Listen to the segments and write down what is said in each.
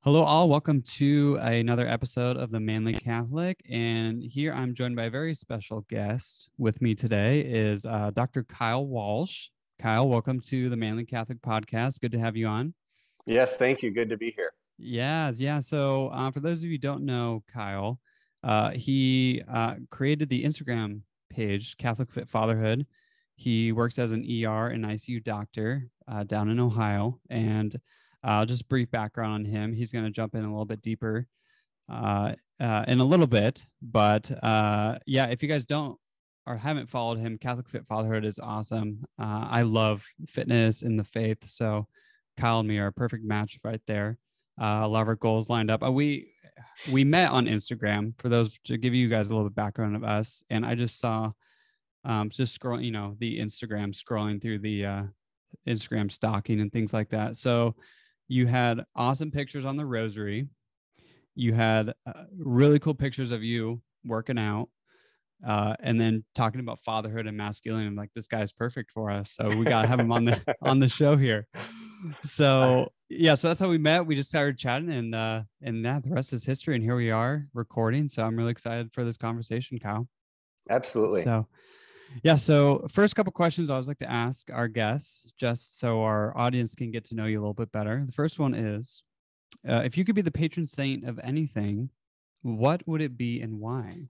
Hello, all. Welcome to another episode of the Manly Catholic. And here I'm joined by a very special guest. With me today is Dr. Kyle Walsh. Kyle, welcome to the Manly Catholic podcast. Good to have you on. Yes, thank you. Good to be here. Yeah. So for those of you who don't know Kyle, he created the Instagram page, Catholicfitfatherhood. He works as an ER and ICU doctor down in Ohio. And just brief background on him. He's going to jump in a little bit deeper in a little bit. But yeah, if you guys don't or haven't followed him, Catholic Fit Fatherhood is awesome. I love fitness and the faith. So Kyle and me are a perfect match right there. A lot of our goals lined up. We met on Instagram, for those, to give you guys a little bit background of us. And I just saw just scrolling, the Instagram, scrolling through the Instagram stalking and things like that. So you had awesome pictures on the rosary. You had really cool pictures of you working out. And then talking about fatherhood and masculinity. I'm like, this guy's perfect for us. So we got to have him on the show here. So yeah, so that's how we met. We just started chatting and that the rest is history. And here we are recording. So I'm really excited for this conversation, Kyle. Absolutely. So yeah, so first couple questions I always like to ask our guests, just so our audience can get to know you a little bit better. The first one is, if you could be the patron saint of anything, what would it be and why?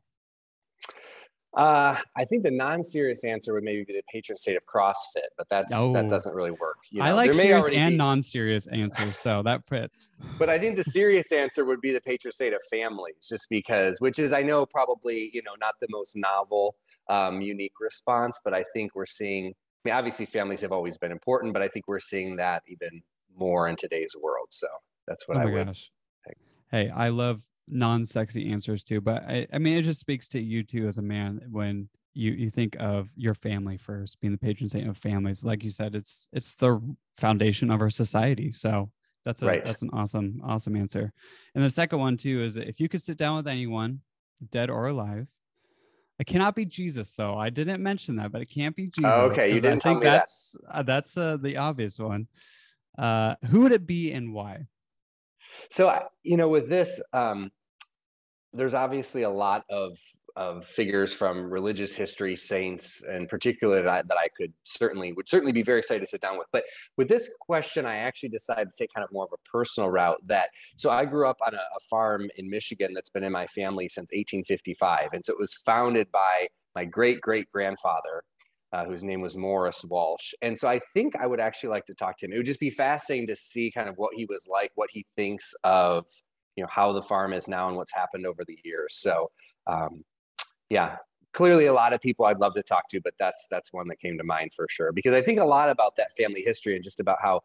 I think the non-serious answer would maybe be the patron saint of CrossFit, but that doesn't really work. I like there may serious already and be non-serious answers, so that fits. But I think the serious answer would be the patron saint of families, just because, which is, I know, probably, not the most novel, unique response, but I think we're seeing, I mean, obviously families have always been important, but I think we're seeing that even more in today's world. So that's what Oh I my would gosh. think. Hey, I love non-sexy answers too, but I mean, it just speaks to you too as a man when you think of your family first, being the patron saint of families. Like you said, it's the foundation of our society. So that's Right. an awesome answer. And the second one too is, if you could sit down with anyone, dead or alive. It cannot be Jesus, though. I didn't mention that, but it can't be Jesus. Oh, okay. You because I didn't tell think me that. that's the obvious one. Who would it be and why? So, with this, there's obviously a lot of figures from religious history, saints in particular, that I would certainly be very excited to sit down with. But with this question, I actually decided to take kind of more of a personal route. So I grew up on a farm in Michigan that's been in my family since 1855. And so it was founded by my great-great-grandfather, whose name was Morris Walsh. And so I think I would actually like to talk to him. It would just be fascinating to see kind of what he was like, what he thinks of, how the farm is now and what's happened over the years. So, yeah, clearly a lot of people I'd love to talk to, but that's one that came to mind for sure, because I think a lot about that family history and just about how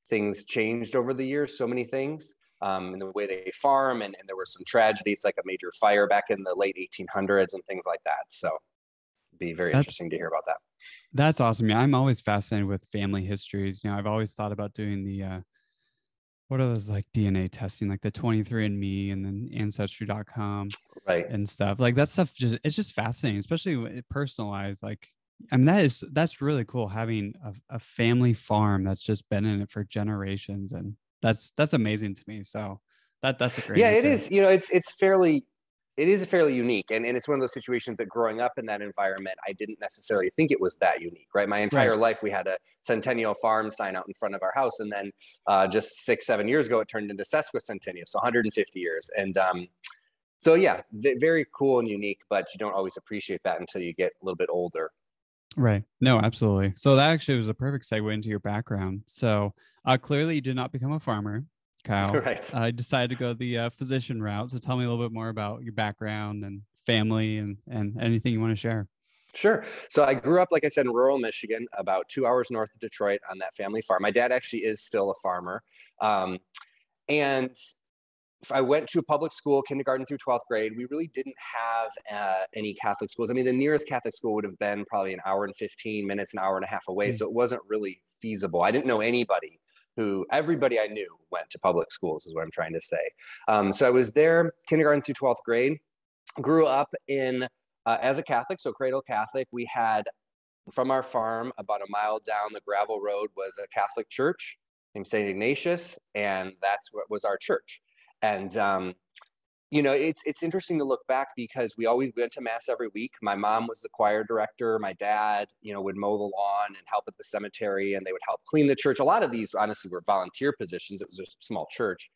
things changed over the years. So many things, in the way they farm, and there were some tragedies, like a major fire back in the late 1800s and things like that. So it'd be very interesting to hear about that. That's awesome. Yeah, I'm always fascinated with family histories. I've always thought about doing the what are those, like, DNA testing, like the 23andMe and then ancestry.com Right. and stuff. Like that stuff it's just fascinating, especially when it personalized. Like, I mean, that's really cool, having a family farm that's just been in it for generations, and that's amazing to me. So that's a great Yeah, it answer. is. It is fairly unique, and it's one of those situations that growing up in that environment, I didn't necessarily think it was that unique. Right, my entire Right. life we had a Centennial Farm sign out in front of our house, and then just 6-7 years ago, it turned into Sesquicentennial, so 150 years, and so yeah, very cool and unique. But you don't always appreciate that until you get a little bit older. Right. No, absolutely. So that actually was a perfect segue into your background. So clearly you did not become a farmer, Kyle. Right. I decided to go the physician route. So tell me a little bit more about your background and family and anything you want to share. Sure. So I grew up, like I said, in rural Michigan, about 2 hours north of Detroit, on that family farm. My dad actually is still a farmer. And I went to a public school, kindergarten through 12th grade. We really didn't have any Catholic schools. I mean, the nearest Catholic school would have been probably an hour and 15 minutes, an hour and a half away. So it wasn't really feasible. I didn't know anybody. Everybody I knew went to public schools, is what I'm trying to say. So I was there kindergarten through 12th grade, grew up as a Catholic, so cradle Catholic. We had, from our farm, about a mile down the gravel road, was a Catholic church named St. Ignatius, and that's what was our church. And it's interesting to look back because we always went to mass every week. My mom was the choir director. My dad, would mow the lawn and help at the cemetery, and they would help clean the church. A lot of these honestly were volunteer positions. It was a small church.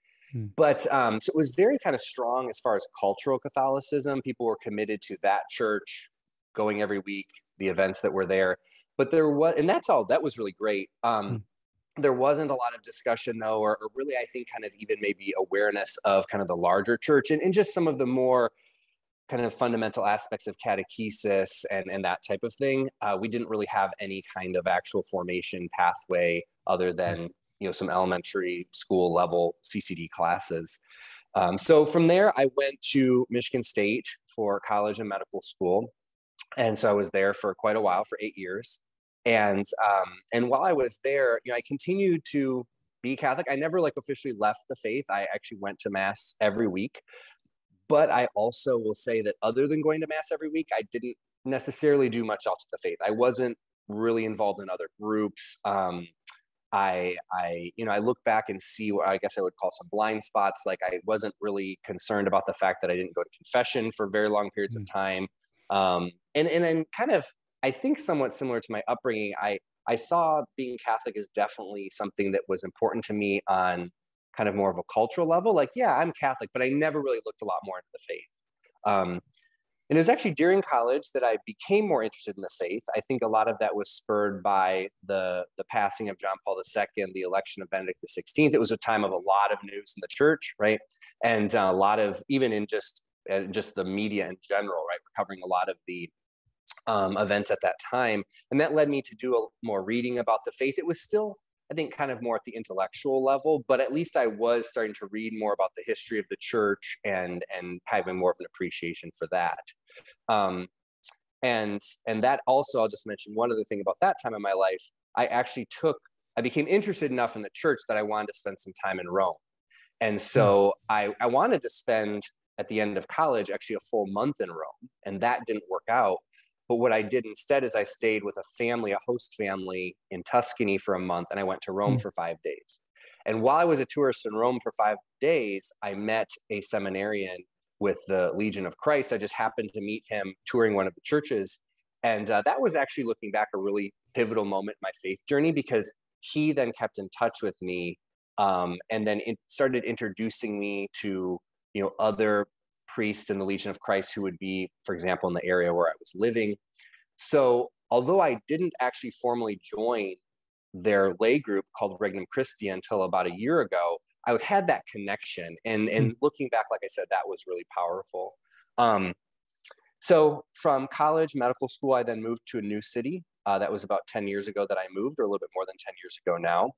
But so it was very kind of strong as far as cultural Catholicism. People were committed to that church, going every week, the events that were there. But and that was really great. There wasn't a lot of discussion though, or really, I think kind of even maybe awareness of kind of the larger church and just some of the more kind of fundamental aspects of catechesis and that type of thing. We didn't really have any kind of actual formation pathway other than, some elementary school level CCD classes. So from there, I went to Michigan State for college and medical school. And so I was there for quite a while, for 8 years. And while I was there, I continued to be Catholic. I never officially left the faith. I actually went to mass every week. But I also will say that other than going to mass every week, I didn't necessarily do much else with the faith. I wasn't really involved in other groups. I look back and see what I guess I would call some blind spots. Like I wasn't really concerned about the fact that I didn't go to confession for very long periods of time. And then kind of, I think somewhat similar to my upbringing, I saw being Catholic as definitely something that was important to me on kind of more of a cultural level. Like, yeah, I'm Catholic, but I never really looked a lot more into the faith. And it was actually during college that I became more interested in the faith. I think a lot of that was spurred by the passing of John Paul II, the election of Benedict XVI. It was a time of a lot of news in the church, right? And a lot of, even in just the media in general, right? We're covering a lot of the events at that time. And that led me to do more reading about the faith. It was still, I think, kind of more at the intellectual level, but at least I was starting to read more about the history of the church and having more of an appreciation for that. And that also, I'll just mention one other thing about that time in my life. I became interested enough in the church that I wanted to spend some time in Rome. And so I wanted to spend, at the end of college, actually a full month in Rome, and that didn't work out. But what I did instead is I stayed with a host family in Tuscany for a month, and I went to Rome for 5 days. And while I was a tourist in Rome for 5 days, I met a seminarian with the Legion of Christ. I just happened to meet him touring one of the churches. And that was actually, looking back, a really pivotal moment in my faith journey, because he then kept in touch with me and then started introducing me to, other priests in the Legion of Christ who would be, for example, in the area where I was living. So although I didn't actually formally join their lay group called Regnum Christi until about a year ago, I had that connection. And looking back, like I said, that was really powerful. So from college, medical school, I then moved to a new city. That was about 10 years ago that I moved, or a little bit more than 10 years ago now.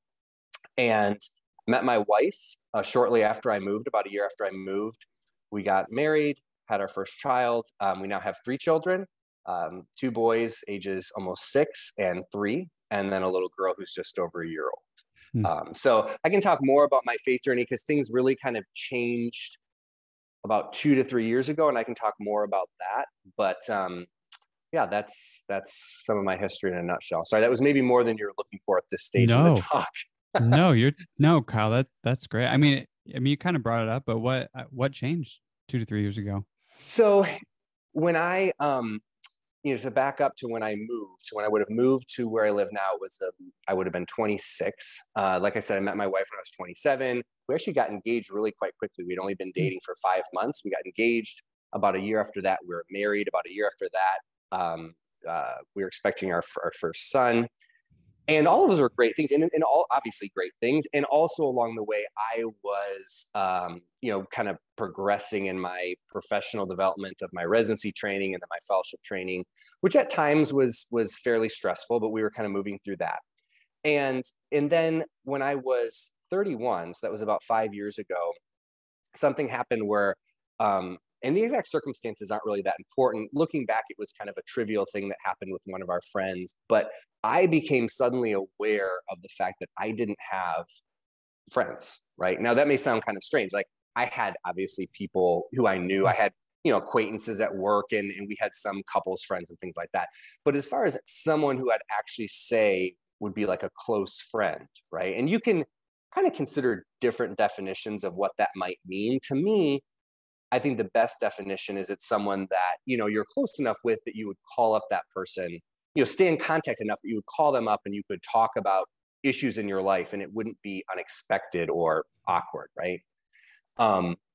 And met my wife shortly after I moved, about a year after I moved. We got married, had our first child. We now have 3 children, 2 boys, ages almost 6 and 3, and then a little girl who's just over a year old. So I can talk more about my faith journey, because things really kind of changed about 2 to 3 years ago, and I can talk more about that. But yeah, that's some of my history in a nutshell. Sorry, that was maybe more than you're looking for at this stage of the talk. No, Kyle, that's great. I mean, you kind of brought it up, but what changed 2 to 3 years ago? So when I, to back up to when I moved, when I would have moved to where I live now, I would have been 26. Like I said, I met my wife when I was 27. We actually got engaged really quite quickly. We'd only been dating for 5 months. We got engaged. About a year after that, we were married. About a year after that, we were expecting our first son. And all of those were great things, and all obviously great things. And also along the way, I was, kind of progressing in my professional development of my residency training and then my fellowship training, which at times was fairly stressful, but we were kind of moving through that. And then when I was 31, so that was about 5 years ago, something happened where, and the exact circumstances aren't really that important. Looking back, it was kind of a trivial thing that happened with one of our friends, but I became suddenly aware of the fact that I didn't have friends, right? Now that may sound kind of strange. Like, I had obviously people who I knew. I had, acquaintances at work, and we had some couples friends and things like that. But as far as someone who I'd actually say would be like a close friend, right? And you can kind of considered different definitions of what that might mean. To me, I think the best definition is it's someone that, you're close enough with that you would call up that person, stay in contact enough that you would call them up and you could talk about issues in your life and it wouldn't be unexpected or awkward, right?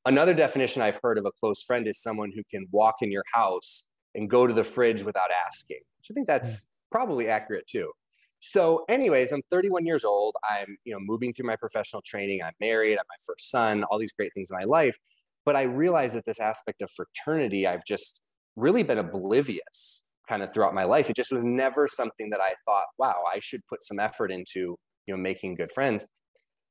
Another definition I've heard of a close friend is someone who can walk in your house and go to the fridge without asking, which I think that's probably accurate too. So anyways, I'm 31 years old. I'm, moving through my professional training. I'm married. I have my first son, all these great things in my life. But I realized that this aspect of fraternity, I've just really been oblivious kind of throughout my life. It just was never something that I thought, wow, I should put some effort into, making good friends.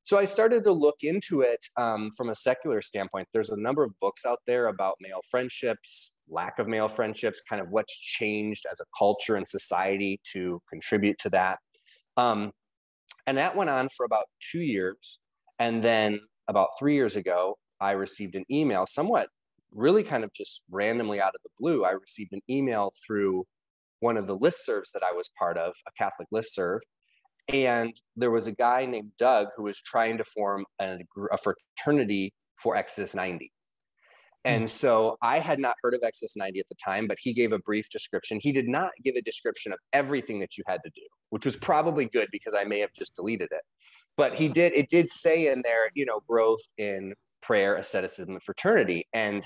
So I started to look into it from a secular standpoint. There's a number of books out there about male friendships, lack of male friendships, kind of what's changed as a culture and society to contribute to that. And that went on for about 2 years. And then about 3 years ago, I received an email, somewhat really kind of just randomly out of the blue. I received an email through one of the listservs that I was part of, a Catholic listserv. And there was a guy named Doug who was trying to form a fraternity for Exodus 90. And so I had not heard of Exodus 90 at the time, but he gave a brief description. He did not give a description of everything that you had to do, which was probably good because I may have just deleted it. But it did say in there, growth in prayer, asceticism, and fraternity. And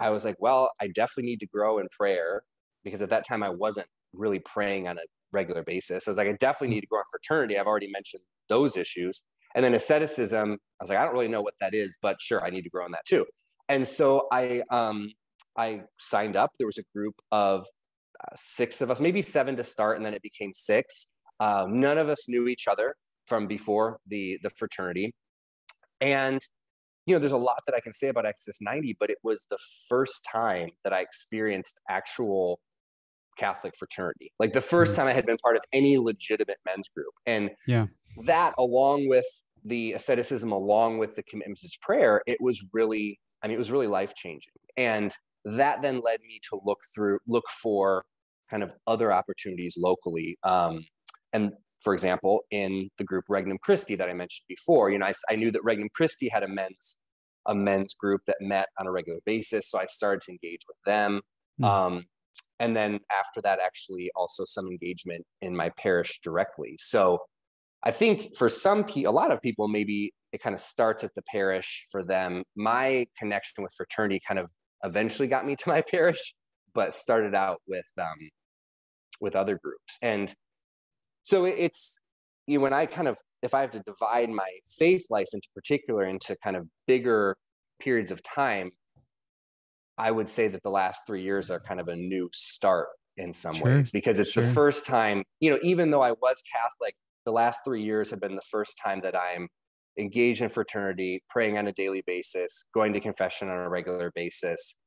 I was like, well, I definitely need to grow in prayer because at that time I wasn't really praying on a regular basis. I was like, I definitely need to grow in fraternity. I've already mentioned those issues. And then asceticism, I was like, I don't really know what that is, but sure, I need to grow in that too. And so I signed up. There was a group of 6 of us, maybe 7 to start, and then it became 6. None of us knew each other from before the fraternity. And there's a lot that I can say about Exodus 90, but it was the first time that I experienced actual Catholic fraternity, like the first time I had been part of any legitimate men's group. And that, along with the asceticism, along with the commitment to prayer, it was really life-changing. And that then led me to look for kind of other opportunities locally. And for example, in the group Regnum Christi that I mentioned before, I knew that Regnum Christi had a men's group that met on a regular basis. So I started to engage with them. And then after that, actually also some engagement in my parish directly. So I think for a lot of people, maybe it kind of starts at the parish for them. My connection with fraternity kind of eventually got me to my parish, but started out with other groups. And so it's, when if I have to divide my faith life into particular into kind of bigger periods of time, I would say that the last 3 years are kind of a new start in some ways, because it's the first time, even though I was Catholic, the last 3 years have been the first time that I'm engaged in fraternity, praying on a daily basis, going to confession on a regular basis.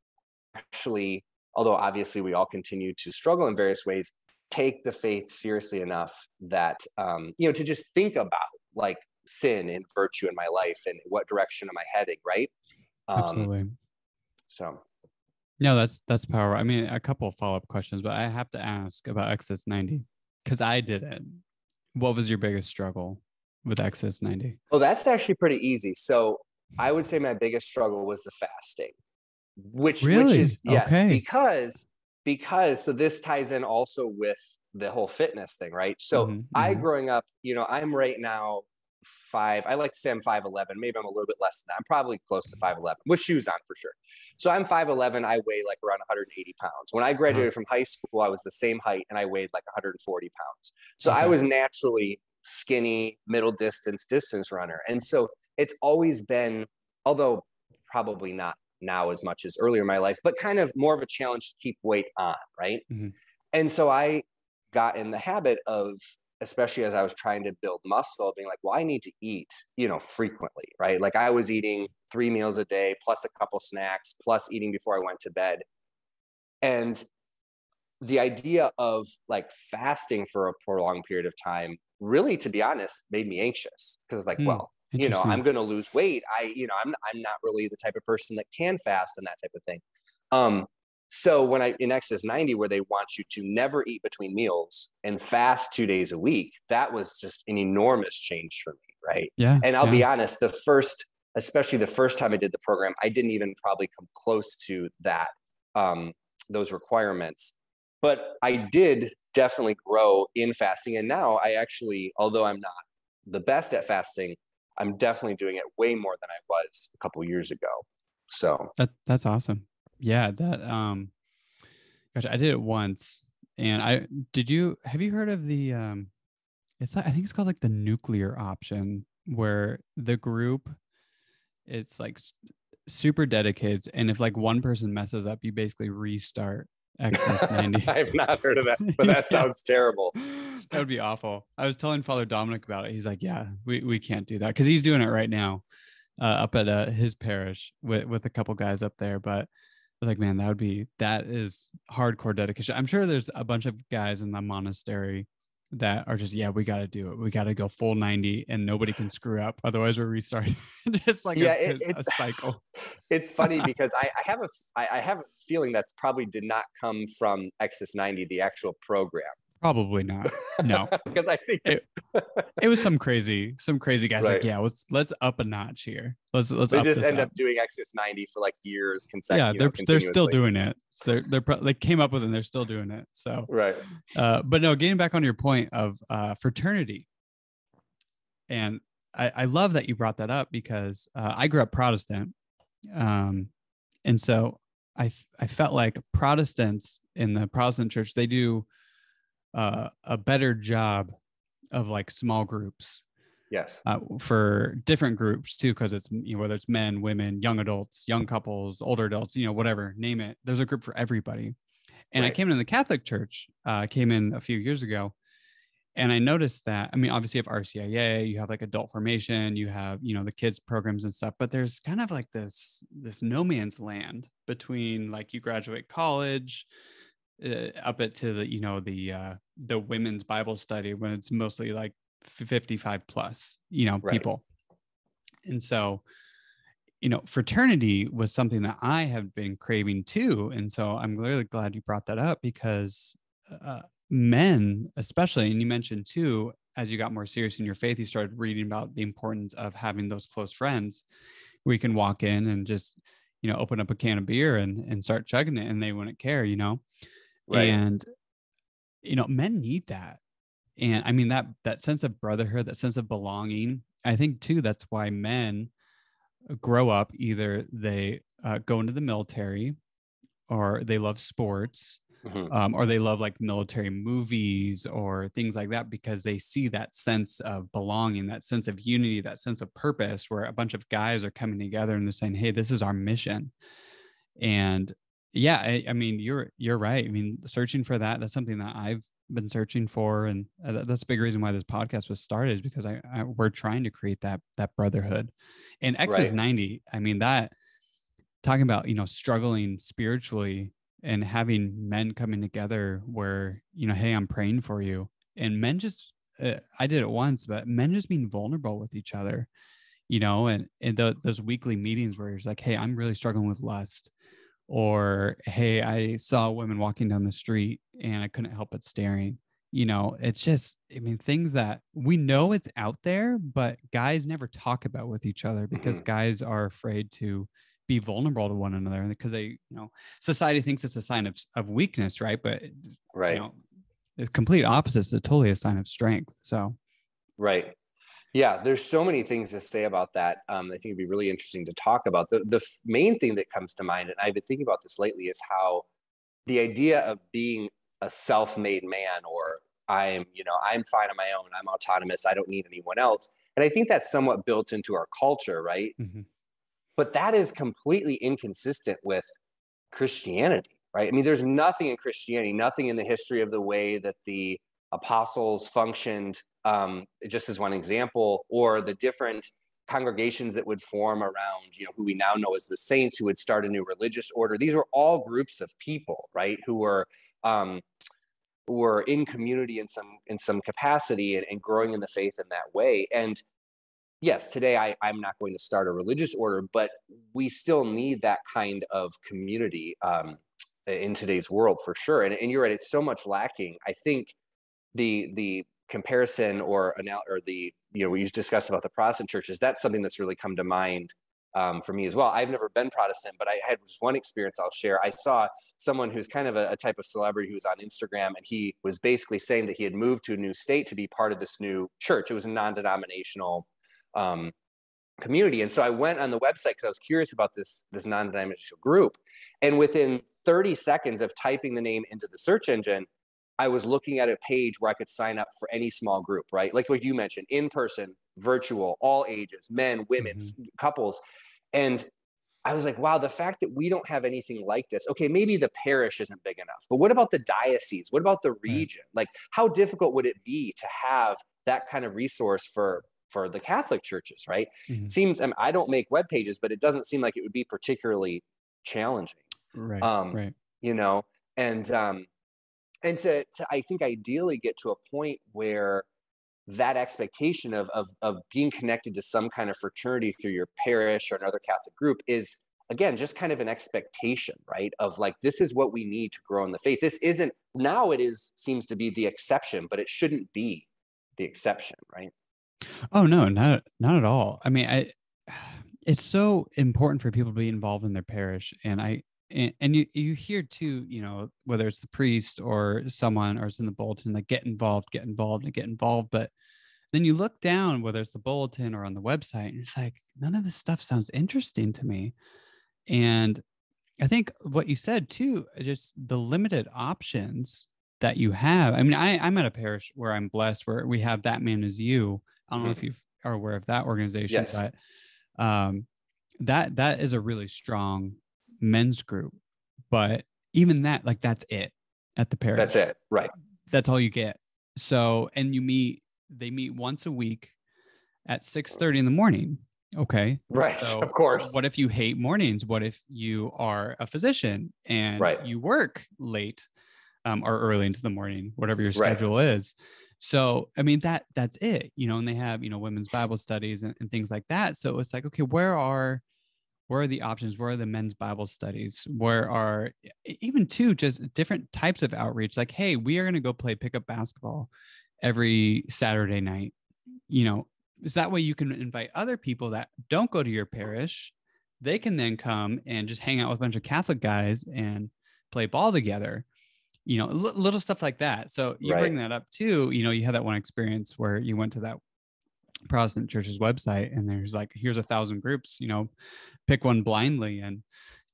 Actually, although obviously we all continue to struggle in various ways, take the faith seriously enough that, to just think about like sin and virtue in my life and what direction am I heading, right? Absolutely. So. No, that's powerful. I mean, a couple of follow-up questions, but I have to ask about Exodus 90 because I did it. What was your biggest struggle with Exodus 90? Well, that's actually pretty easy. So I would say my biggest struggle was the fasting, which is yes, okay. because so this ties in also with the whole fitness thing, right? So I growing up, I'm right now 5. I like to say I'm 5'11". Maybe I'm a little bit less than that. I'm probably close to 5'11", with shoes on for sure. So I'm 5'11". I weigh like around 180 pounds. When I graduated from high school, I was the same height and I weighed like 140 pounds. So I was naturally skinny, middle distance runner. And so it's always been, although probably not now as much as earlier in my life, but kind of more of a challenge to keep weight on, right? And so I got in the habit of, especially as I was trying to build muscle, being like, well, I need to eat, frequently, right? Like I was eating 3 meals a day, plus a couple snacks, plus eating before I went to bed. And the idea of like fasting for a prolonged period of time, really, to be honest, made me anxious because it's like, well, I'm going to lose weight. I'm not really the type of person that can fast and that type of thing. So when in Exodus 90, where they want you to never eat between meals and fast 2 days a week, that was just an enormous change for me. right? Yeah. And I'll Yeah. be honest, especially the first time I did the program, I didn't even probably come close to that, those requirements. But I did definitely grow in fasting. And now I actually, although I'm not the best at fasting, I'm definitely doing it way more than I was a couple years ago. So That's awesome. Yeah. Gosh, I did it once. And have you heard of the, I think it's called like the nuclear option, where the group, it's like super dedicated. And if like one person messes up, you basically restart Exodus 90. I've not heard of that, but that Yeah. sounds terrible. That would be awful. I was telling Father Dominic about it. He's like, yeah, we can't do that, because he's doing it right now up at his parish with a couple guys up there. But I was like, man, that is hardcore dedication. I'm sure there's a bunch of guys in the monastery that are just, yeah, we got to do it. We got to go full 90 and nobody can screw up. Otherwise we're restarting. Just like Yeah, a cycle. it's funny because I have a feeling that's probably did not come from Exodus 90, the actual program. Probably not. No. Because I think it was some crazy guys like, right. yeah, let's up a notch here. Let's They up just this end up. up doing Exodus 90 for like years Yeah, they're still continuously. doing it. So they came up with it and they're still doing it. So Right. But no, getting back on your point of fraternity, and I love that you brought that up, because I grew up Protestant, and so I felt like Protestants in the Protestant church, they do a better job of like small groups. Yes. For different groups too, because it's, whether it's men, women, young adults, young couples, older adults, whatever, name it. There's a group for everybody. And right. I came in the Catholic Church, came in a few years ago, and I noticed that, I mean, obviously you have RCIA, you have like adult formation, you have, the kids programs and stuff, but there's kind of like this no man's land between like you graduate college up to the women's Bible study, when it's mostly like 55 plus, Right. people. And so, fraternity was something that I have been craving too. And so I'm really glad you brought that up, because men, especially, and you mentioned too, as you got more serious in your faith, you started reading about the importance of having those close friends where you can walk in and just, open up a can of beer and start chugging it, and they wouldn't care, Right. and, men need that. And I mean, that sense of brotherhood, that sense of belonging, I think too, that's why men grow up, either they go into the military, or they love sports, Mm-hmm. or they love like military movies or things like that, because they see that sense of belonging, that sense of unity, that sense of purpose, where a bunch of guys are coming together and they're saying, hey, this is our mission. And yeah, I mean, you're right. I mean, searching for that's something that I've been searching for, and that's a big reason why this podcast was started, is because we're trying to create that brotherhood. And X is Right. 90. I mean, that, talking about, struggling spiritually and having men coming together where, hey, I'm praying for you. And men just, I did it once, but men just being vulnerable with each other, and those weekly meetings where it's like, hey, I'm really struggling with lust, or, hey, I saw women walking down the street and I couldn't help but staring. It's just, I mean, things that we know it's out there, but guys never talk about with each other, because Mm-hmm. guys are afraid to be vulnerable to one another, because they, society thinks it's a sign of weakness, right? But, Right. the complete opposite is totally a sign of strength. So, Right. Yeah, there's so many things to say about that. I think it'd be really interesting to talk about. The main thing that comes to mind, and I've been thinking about this lately, is how the idea of being a self-made man, or I'm fine on my own, I'm autonomous, I don't need anyone else. And I think that's somewhat built into our culture, right? mhm. But that is completely inconsistent with Christianity, right? I mean, there's nothing in Christianity, nothing in the history of the way that the apostles functioned, just as one example, or the different congregations that would form around, who we now know as the saints, who would start a new religious order. These were all groups of people, right, who were in community in some capacity, and growing in the faith in that way. And yes, today I'm not going to start a religious order, but we still need that kind of community in today's world, for sure. And you're right, it's so much lacking. I think the comparison or the, what you discussed about the Protestant churches, that's something that's really come to mind for me as well. I've never been Protestant, but I had just one experience I'll share. I saw someone who's kind of a type of celebrity who was on Instagram, and he was basically saying that he had moved to a new state to be part of this new church. It was a non-denominational community. And so I went on the website because I was curious about this non-denominational group. And within 30 seconds of typing the name into the search engine, I was looking at a page where I could sign up for any small group, right? Like what you mentioned, in person, virtual, all ages, men, women, couples. And I was like, wow, the fact that we don't have anything like this. Okay, maybe the parish isn't big enough, but what about the diocese? What about the region? Like, how difficult would it be to have that kind of resource for the Catholic churches, right? It seems, I don't make web pages, but it doesn't seem like it would be particularly challenging. Right. And to I think ideally get to a point where that expectation of being connected to some kind of fraternity through your parish or another Catholic group is, again, just kind of an expectation, right? Of like, this is what we need to grow in the faith. This isn't, now it is, seems to be the exception, but it shouldn't be the exception, right? Oh, no, not at all. I mean, it's so important for people to be involved in their parish. And you hear too, whether it's the priest or someone, or it's in the bulletin, like get involved. But then you look down, whether it's the bulletin or on the website, and it's like, none of this stuff sounds interesting to me. And I think what you said too, just the limited options that you have. I mean, I'm at a parish where I'm blessed, where we have That Man Is You. I don't know if you are aware of that organization, Yes. but that is a really strong men's group. But even that, like, that's it at the parish. That's it, right? That's all you get. So, and they meet once a week at 6:30 in the morning. Okay. Right. So of course. what if you hate mornings? What if you are a physician and you work late or early into the morning, whatever your schedule is? So, I mean, that's it, and they have, women's Bible studies and things like that. So it's like, okay, where are the options? Where are the men's Bible studies? Where are even too, just different types of outreach? Like, hey, we are going to go play pickup basketball every Saturday night, so that way you can invite other people that don't go to your parish. They can then come and just hang out with a bunch of Catholic guys and play ball together, little stuff like that. So you bring that up too. You had that one experience where you went to that Protestant church's website and there's like, here's 1,000 groups, pick one blindly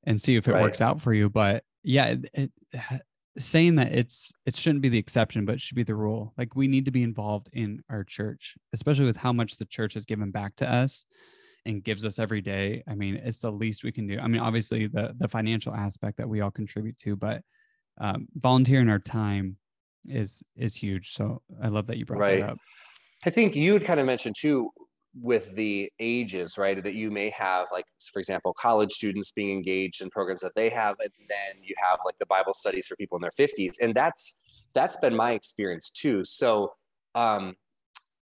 and see if it works out for you. But yeah, saying that it shouldn't be the exception, but it should be the rule. Like, we need to be involved in our church, especially with how much the church has given back to us and gives us every day. I mean, it's the least we can do. I mean, obviously the financial aspect that we all contribute to, but volunteering our time is huge. So I love that you brought that up. I think you had kind of mentioned too, with the ages, right, that you may have, like, for example, college students being engaged in programs that they have, and then you have like the Bible studies for people in their 50s, and that's been my experience too. So and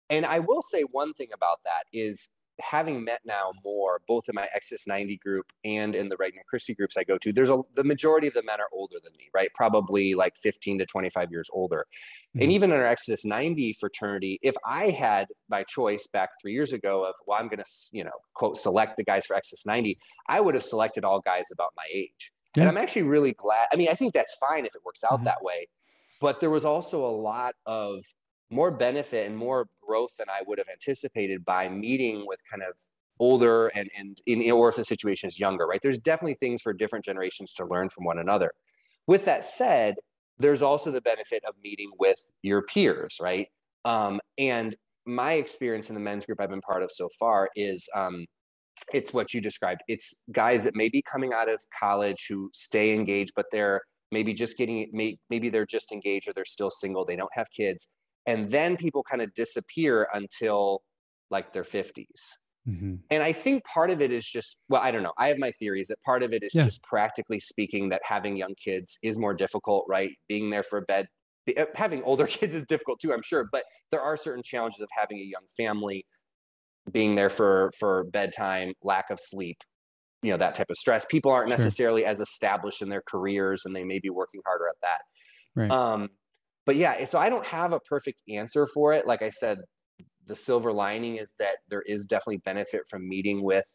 I will say one thing about that is, having met now more, both in my Exodus 90 group and in the Regnum Christi groups I go to, the majority of the men are older than me, right? Probably like 15 to 25 years older. And even in our Exodus 90 fraternity, if I had my choice back 3 years ago of, well, I'm going to, quote, select the guys for Exodus 90, I would have selected all guys about my age. And I'm actually really glad. I mean, I think that's fine if it works out that way. But there was also a lot of more benefit and more growth than I would have anticipated by meeting with kind of older and or if the situation is younger, right? There's definitely things for different generations to learn from one another. With that said, there's also the benefit of meeting with your peers, right? And my experience in the men's group I've been part of so far is it's what you described. It's guys that may be coming out of college who stay engaged, but they're maybe they're just engaged, or they're still single. They don't have kids. And then people kind of disappear until like their 50s. And I think part of it is just, well, I don't know. I have my theories that part of it is just practically speaking, that having young kids is more difficult, right? Being there for bed, having older kids is difficult too, I'm sure. But there are certain challenges of having a young family, being there for bedtime, lack of sleep, that type of stress. People aren't necessarily as established in their careers, and they may be working harder at that. but yeah, so I don't have a perfect answer for it. Like I said, the silver lining is that there is definitely benefit from meeting with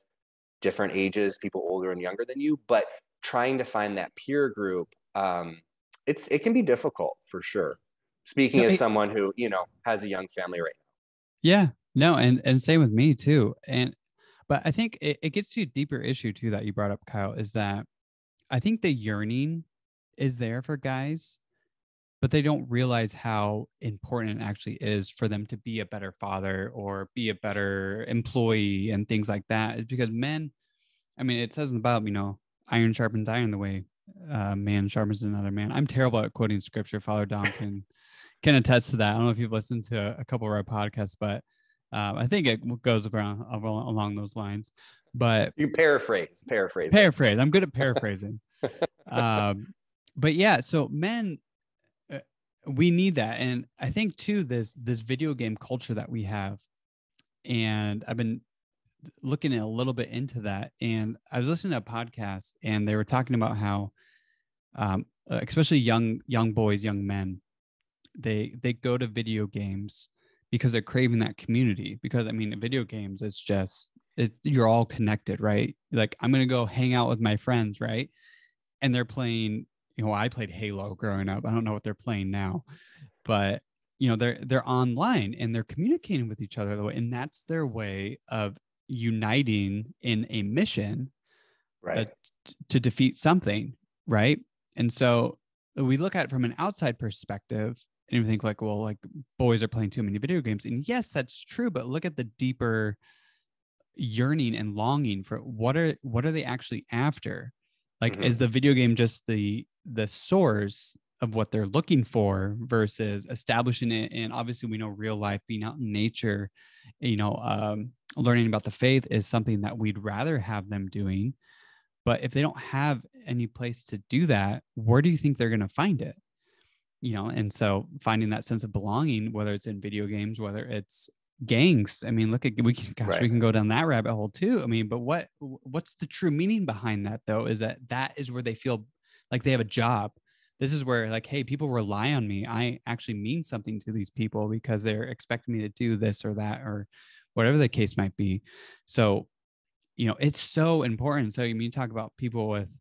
different ages, people older and younger than you, but trying to find that peer group, it can be difficult for sure. Speaking No, as someone who, has a young family right now. yeah, no, and same with me too. But I think it gets to a deeper issue too that you brought up, Kyle, is that I think the yearning is there for guys, but they don't realize how important it actually is for them to be a better father or be a better employee and things like that. It's because men, I mean, it says in the Bible, iron sharpens iron the way man sharpens another man. I'm terrible at quoting scripture. Father Dom can attest to that. I don't know if you've listened to a couple of our podcasts, but I think it goes around along those lines. But you paraphrase. I'm good at paraphrasing. But yeah, so men, we need that, and I think too this video game culture that we have, and I've been looking a little bit into that, and I was listening to a podcast, and they were talking about how, especially young boys, young men, they go to video games because they're craving that community. Because I mean, video games, it's just you're all connected, right? Like I'm gonna go hang out with my friends, right? And they're playing. I played Halo growing up. I don't know what they're playing now, but they're online and they're communicating with each other, and that's their way of uniting in a mission, Right. To defeat something, right? And so we look at it from an outside perspective and we think like, well, like boys are playing too many video games. And yes, that's true, but look at the deeper yearning and longing for what are they actually after? Like, is the video game just the source of what they're looking for versus establishing it? And obviously we know real life, being out in nature, learning about the faith is something that we'd rather have them doing. But if they don't have any place to do that, where do you think they're going to find it? And so finding that sense of belonging, whether it's in video games, whether it's gangs. I mean, we can go down that rabbit hole too. I mean, but what's the true meaning behind that though? Is that is where they feel like they have a job. This is where like, hey, people rely on me. I actually mean something to these people because they're expecting me to do this or that or whatever the case might be. So, it's so important. So you talk about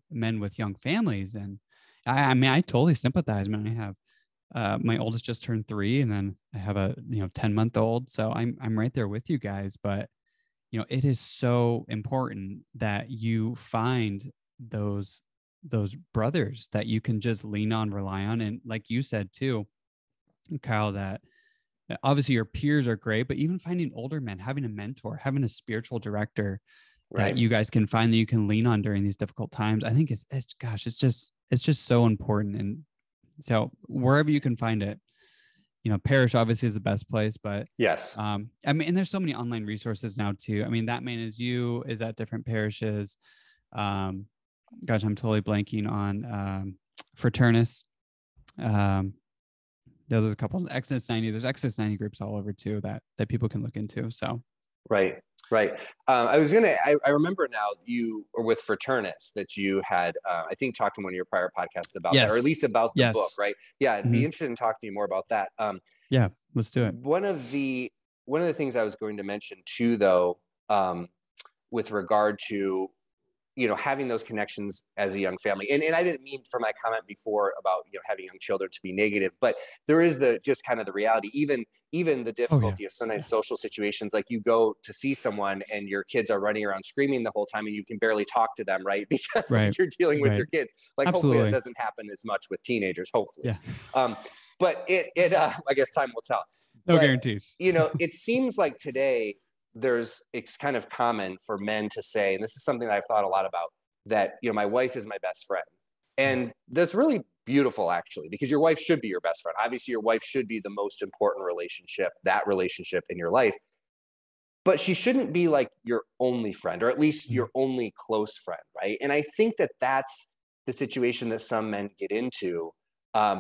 men with young families, and I mean, I totally sympathize. Man, I have my oldest just turned 3, and then I have a 10-month-old. So I'm right there with you guys. But it is so important that you find those brothers that you can just lean on, rely on, and like you said too, Kyle, that obviously your peers are great, but even finding older men, having a mentor, having a spiritual director that you guys can find that you can lean on during these difficult times, I think it's just so important. And so wherever you can find it, parish obviously is the best place, but yes, I mean, and there's so many online resources now too. I mean, That Man Is You is at different parishes. Gosh, I'm totally blanking on Fraternus. Those are a couple. Exodus 90. There's Exodus 90 groups all over too that people can look into. So right. I remember now you were with Fraternus that you had, I think, talked in one of your prior podcasts about that, or at least about the book, right? Yeah, I'd be interested in talking to you more about that. Yeah, let's do it. One of the things I was going to mention too, though, with regard to having those connections as a young family, and I didn't mean for my comment before about having young children to be negative, but there is just kind of the reality, even the difficulty of sometimes social situations, like you go to see someone and your kids are running around screaming the whole time and you can barely talk to them, right? Because you're dealing with your kids. Like Absolutely. Hopefully that doesn't happen as much with teenagers, hopefully. But I guess time will tell. No guarantees. It seems like today it's kind of common for men to say, and this is something that I've thought a lot about, that my wife is my best friend. And that's really beautiful, actually, because your wife should be your best friend. Obviously your wife should be the most important relationship in your life, but she shouldn't be like your only friend, or at least your only close friend, right? And I think that that's the situation that some men get into,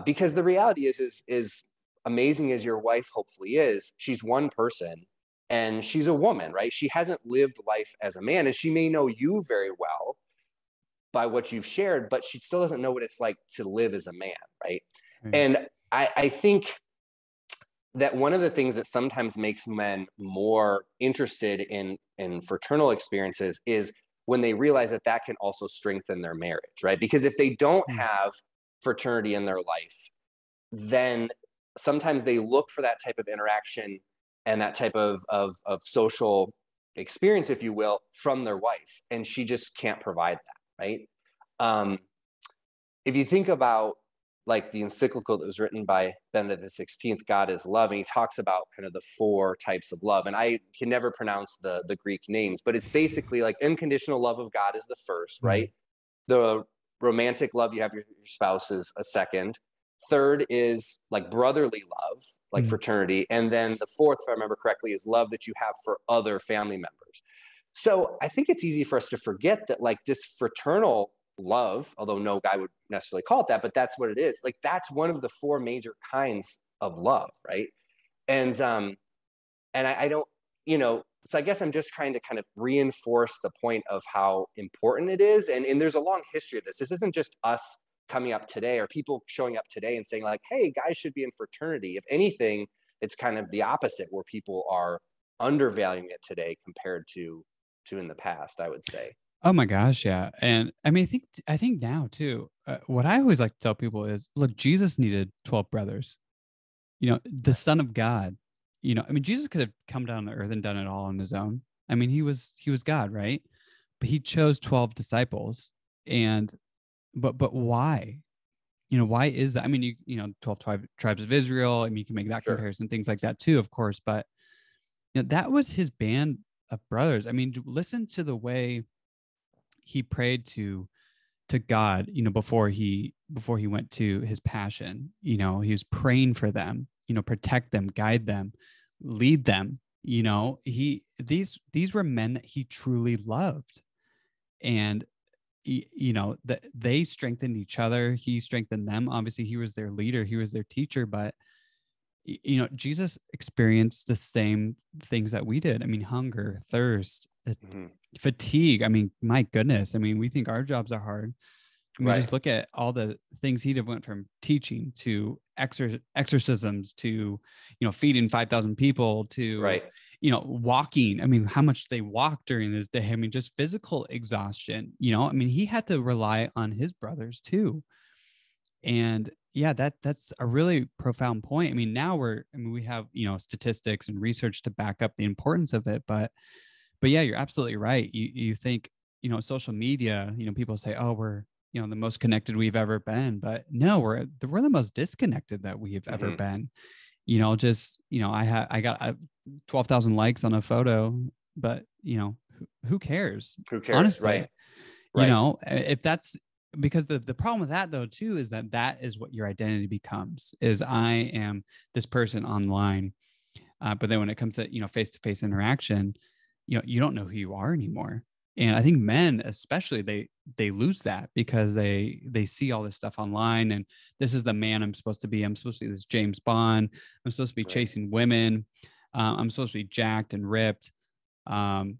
because the reality is amazing as your wife hopefully is, she's one person. And she's a woman, right? She hasn't lived life as a man, and she may know you very well by what you've shared, but she still doesn't know what it's like to live as a man, right? And I think that one of the things that sometimes makes men more interested in fraternal experiences is when they realize that that can also strengthen their marriage, right? Because if they don't Mm. have fraternity in their life, then sometimes they look for that type of interaction and that type of social experience, if you will, from their wife, and she just can't provide that, right? Um, if you think about like the encyclical that was written by Benedict the 16th, God is Love, and he talks about kind of the 4 types of love. And I can never pronounce the Greek names, but it's basically like unconditional love of God is the first, Mm. right? The romantic love you have your spouse is a second. Third is like brotherly love, like Mm. fraternity. And then the fourth, if I remember correctly, is love that you have for other family members. So I think it's easy for us to forget that like this fraternal love, although no guy would necessarily call it that, but that's what it is. Like that's one of the 4 major kinds of love, right? And I don't, so I guess I'm just trying to kind of reinforce the point of how important it is. And there's a long history of this. This isn't just us coming up today or people showing up today and saying like, hey, guys should be in fraternity. If anything, it's kind of the opposite, where people are undervaluing it today compared to in the past, I would say. Oh my gosh, yeah. And I mean, I think now too. What I always like to tell people is, look, Jesus needed 12 brothers. The Son of God. I mean, Jesus could have come down to earth and done it all on his own. I mean, he was God, right? But he chose 12 disciples, and but why? Why is that? I mean, 12 tribes of Israel. I mean, you can make that Sure. comparison, things like that too, of course. But that was his band of brothers. I mean, listen to the way he prayed to God, before he went to his passion. He was praying for them, protect them, guide them, lead them. These were men that he truly loved. And that they strengthened each other. He strengthened them. Obviously, he was their leader, he was their teacher, but Jesus experienced the same things that we did. I mean, hunger, thirst, Mhm. fatigue. I mean, my goodness. I mean, we think our jobs are hard. I mean, Right. just look at all the things he did. Went from teaching to exorcisms to, feeding 5,000 people to, Right. walking. I mean, how much they walked during this day. I mean, just physical exhaustion. I mean, he had to rely on his brothers too. And yeah, that's a really profound point. I mean, we have, statistics and research to back up the importance of it, but yeah, you're absolutely right. You think, social media, people say, oh, we're, the most connected we've ever been, but no, we're the most disconnected that we've ever Hmm. been. I got 12,000 likes on a photo, but who cares? Who cares? Right. Honestly, Right. if that's because the problem with that though too is that is what your identity becomes, is I am this person online. But then when it comes to face-to-face interaction, you don't know who you are anymore. And I think men especially, they lose that because they see all this stuff online, and this is the man I'm supposed to be. I'm supposed to be this James Bond. I'm supposed to be Right. chasing women. I'm supposed to be jacked and ripped. Um,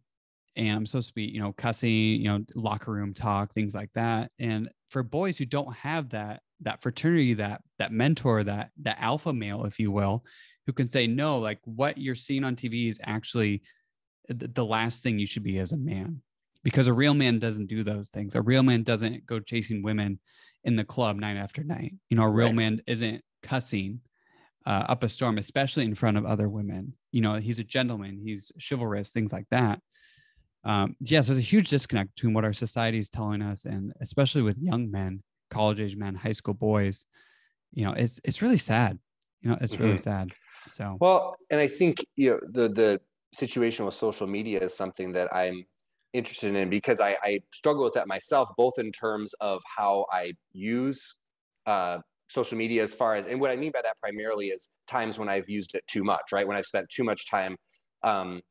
and I'm supposed to be, cussing, locker room talk, things like that. And for boys who don't have that fraternity, that mentor, that alpha male, if you will, who can say, no, like what you're seeing on TV is actually the last thing you should be as a man. Because a real man doesn't do those things. A real man doesn't go chasing women in the club night after night. A real Right. man isn't cussing up a storm, especially in front of other women. He's a gentleman, he's chivalrous, things like that. Yeah, so there's a huge disconnect between what our society is telling us, and especially with young men, college age men, high school boys. It's really sad. It's really Hmm. sad. So, Well, and I think the situation with social media is something that I'm interested in, because I struggle with that myself, both in terms of how I use uh, social media, as far as, and what I mean by that primarily is times when I've used it too much, right? When I've spent too much time, um,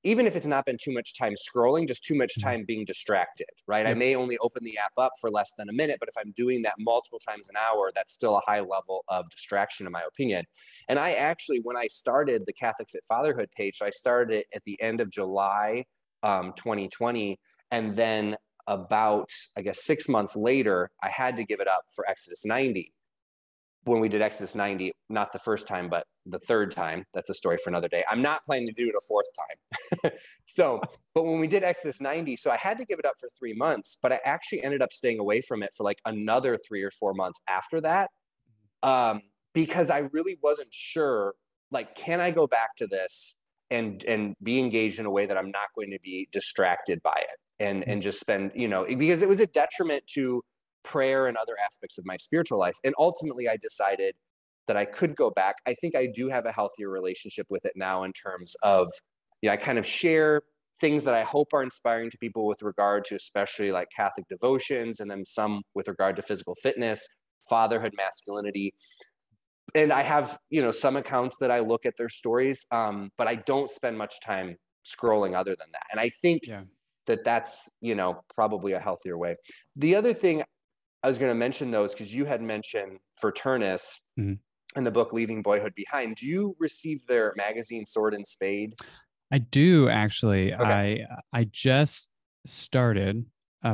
even if it's not been too much time scrolling, just too much mhm. time being distracted, right? I Yep. may only open the app up for less than a minute, but if I'm doing that multiple times an hour, that's still a high level of distraction, in my opinion. And I actually, when I started the Catholic Fit Fatherhood page, so I started it at the end of July 2020. And then about, I guess, 6 months later, I had to give it up for Exodus 90. when we did Exodus 90, not the first time, but the third time. That's a story for another day. I'm not planning to do it a fourth time. But when we did Exodus 90, so I had to give it up for 3 months, but I actually ended up staying away from it for like another 3 or 4 months after that. Because I really wasn't sure, like, can I go back to this and be engaged in a way that I'm not going to be distracted by it and just spend, because it was a detriment to prayer and other aspects of my spiritual life. And ultimately I decided that I could go back. I think I do have a healthier relationship with it now in terms of, I kind of share things that I hope are inspiring to people with regard to especially like Catholic devotions, and then some with regard to physical fitness, fatherhood, masculinity. And I have, some accounts that I look at their stories, but I don't spend much time scrolling other than that. And I think that's, probably a healthier way. The other thing I was going to mention, though, is because you had mentioned Fraternus in the book Leaving Boyhood Behind. Do you receive their magazine Sword and Spade? I do, actually. Okay. I just started.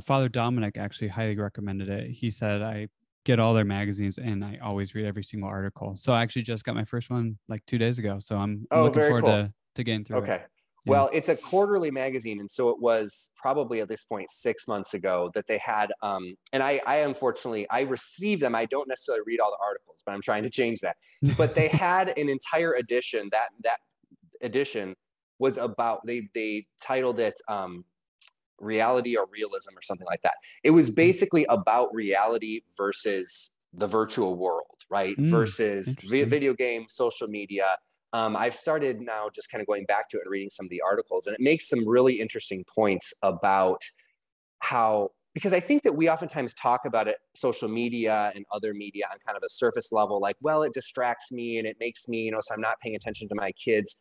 Father Dominic actually highly recommended it. He said I get all their magazines and I always read every single article. So I actually just got my first one like 2 days ago. So I'm looking forward to getting through it. Okay. Well, it's a quarterly magazine. And so it was probably at this point 6 months ago that they had, and I unfortunately, I received them. I don't necessarily read all the articles, but I'm trying to change that. But they had an entire edition. That edition was about, they titled it Reality or Realism or something like that. It was basically about reality versus the virtual world, right? Versus video games, social media. I've started now just kind of going back to it and reading some of the articles, and it makes some really interesting points about how, because I think that we oftentimes talk about it, social media and other media, on kind of a surface level, like, well, it distracts me and it makes me, so I'm not paying attention to my kids.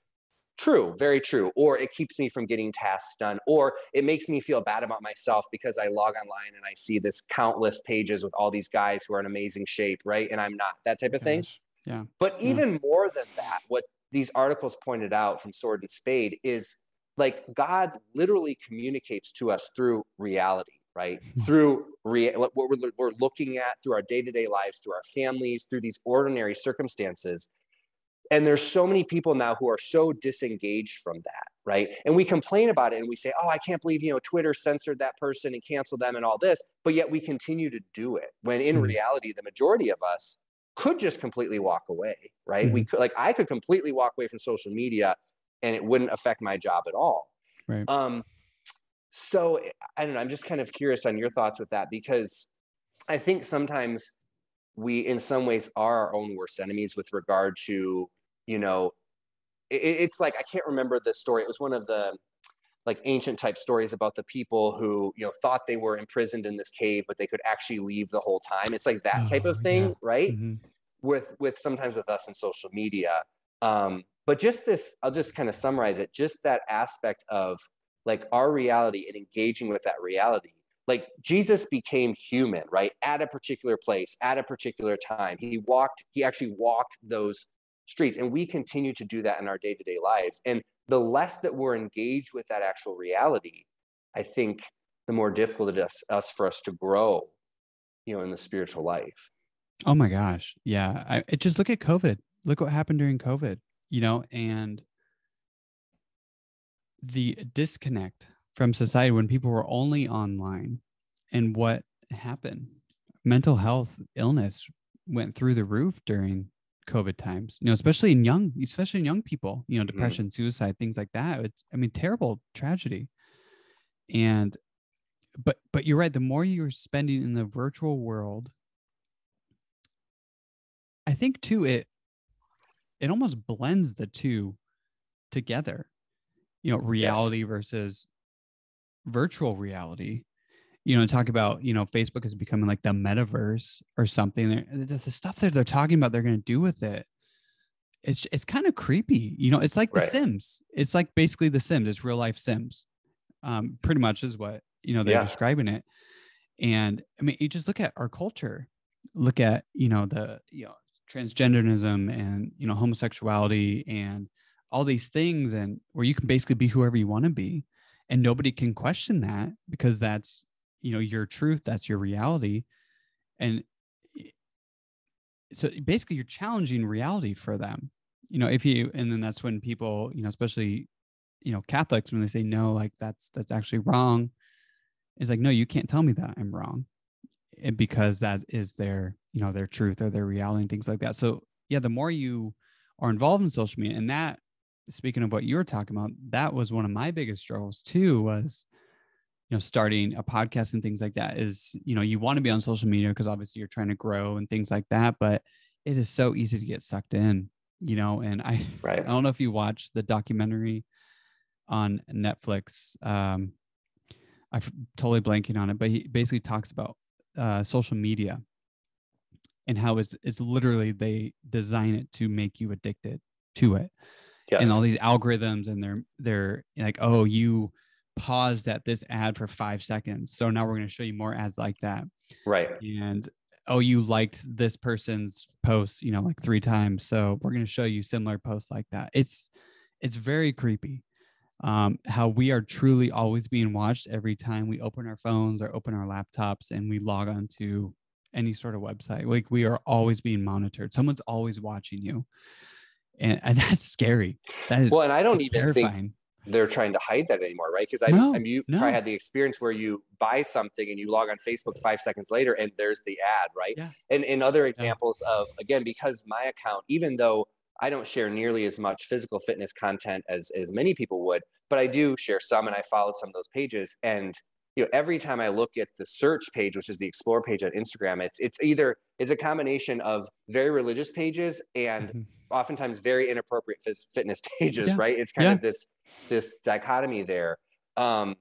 True, very true. Or it keeps me from getting tasks done, or it makes me feel bad about myself because I log online and I see this countless pages with all these guys who are in amazing shape, right? And I'm not, that type of thing. Yeah. But even more than that, what these articles pointed out from Sword and Spade is, like, God literally communicates to us through reality, right? Through what we're looking at, through our day-to-day lives, through our families, through these ordinary circumstances. And there's so many people now who are so disengaged from that, right? And we complain about it and we say, oh, I can't believe, Twitter censored that person and canceled them and all this, but yet we continue to do it, when in reality, the majority of us could just completely walk away, right? We could, like, I could completely walk away from social media and it wouldn't affect my job at all. Right. So I don't know, I'm just kind of curious on your thoughts with that, because I think sometimes we in some ways are our own worst enemies with regard to, it's like, I can't remember the story. It was one of the like ancient type stories about the people who, thought they were imprisoned in this cave, but they could actually leave the whole time. It's like that type of thing, right? With sometimes with us in social media. But just this, I'll just kind of summarize it, just that aspect of like our reality and engaging with that reality. Like, Jesus became human, right? At a particular place, at a particular time. He actually walked those streets, and we continue to do that in our day-to-day lives. And the less that we're engaged with that actual reality, I think the more difficult it is for us to grow, in the spiritual life. Oh my gosh. Yeah. Just look at COVID. Look what happened during COVID, and the disconnect from society when people were only online, and what happened. Mental health illness went through the roof during COVID times, especially in young people, depression, suicide, things like that. It's, terrible tragedy. And, but you're right. The more you're spending in the virtual world, I think too, it almost blends the two together, reality versus virtual reality, talk about, Facebook is becoming like the metaverse or something. The stuff that they're talking about, they're going to do with it. It's kind of creepy. It's like The Sims. It's like basically The Sims. It's real life Sims. Pretty much is what, they're describing it. And you just look at our culture, look at, the, transgenderism and, homosexuality and all these things, and where you can basically be whoever you want to be. And nobody can question that, because that's, your truth, that's your reality. And so basically you're challenging reality for them, and then that's when people, especially, Catholics, when they say no, like that's actually wrong. It's like, no, you can't tell me that I'm wrong, because that is their, their truth or their reality and things like that. So yeah, the more you are involved in social media, and that, speaking of what you were talking about, that was one of my biggest struggles too, was, starting a podcast and things like that. Is, you want to be on social media because obviously you're trying to grow and things like that, but it is so easy to get sucked in, and I Right. don't know if you watched the documentary on Netflix. I'm totally blanking on it, but he basically talks about social media and how it's literally, they design it to make you addicted to it. And all Yes. these algorithms, and they're like, oh, you paused at this ad for 5 seconds, so now we're going to show you more ads like that. Right. And oh, you liked this person's post, like 3 times, so we're going to show you similar posts like that. It's very creepy, how we are truly always being watched every time we open our phones or open our laptops and we log on to any sort of website. Like, we are always being monitored. Someone's always watching you. And that's scary. That is Well, and I don't even think terrifying. they're trying to hide that anymore, right? Because No, you probably no. had the experience where you buy something and you log on Facebook 5 seconds later and there's the ad, right? Yeah. And in other Yeah. examples of, again, because my account, even though I don't share nearly as much physical fitness content as many people would, but I do share some, and I followed some of those pages. And every time I look at the search page, which is the explore page on Instagram, it's a combination of very religious pages and Mhm. oftentimes very inappropriate fitness pages, Yeah. right? It's kind Yeah. of this dichotomy there. And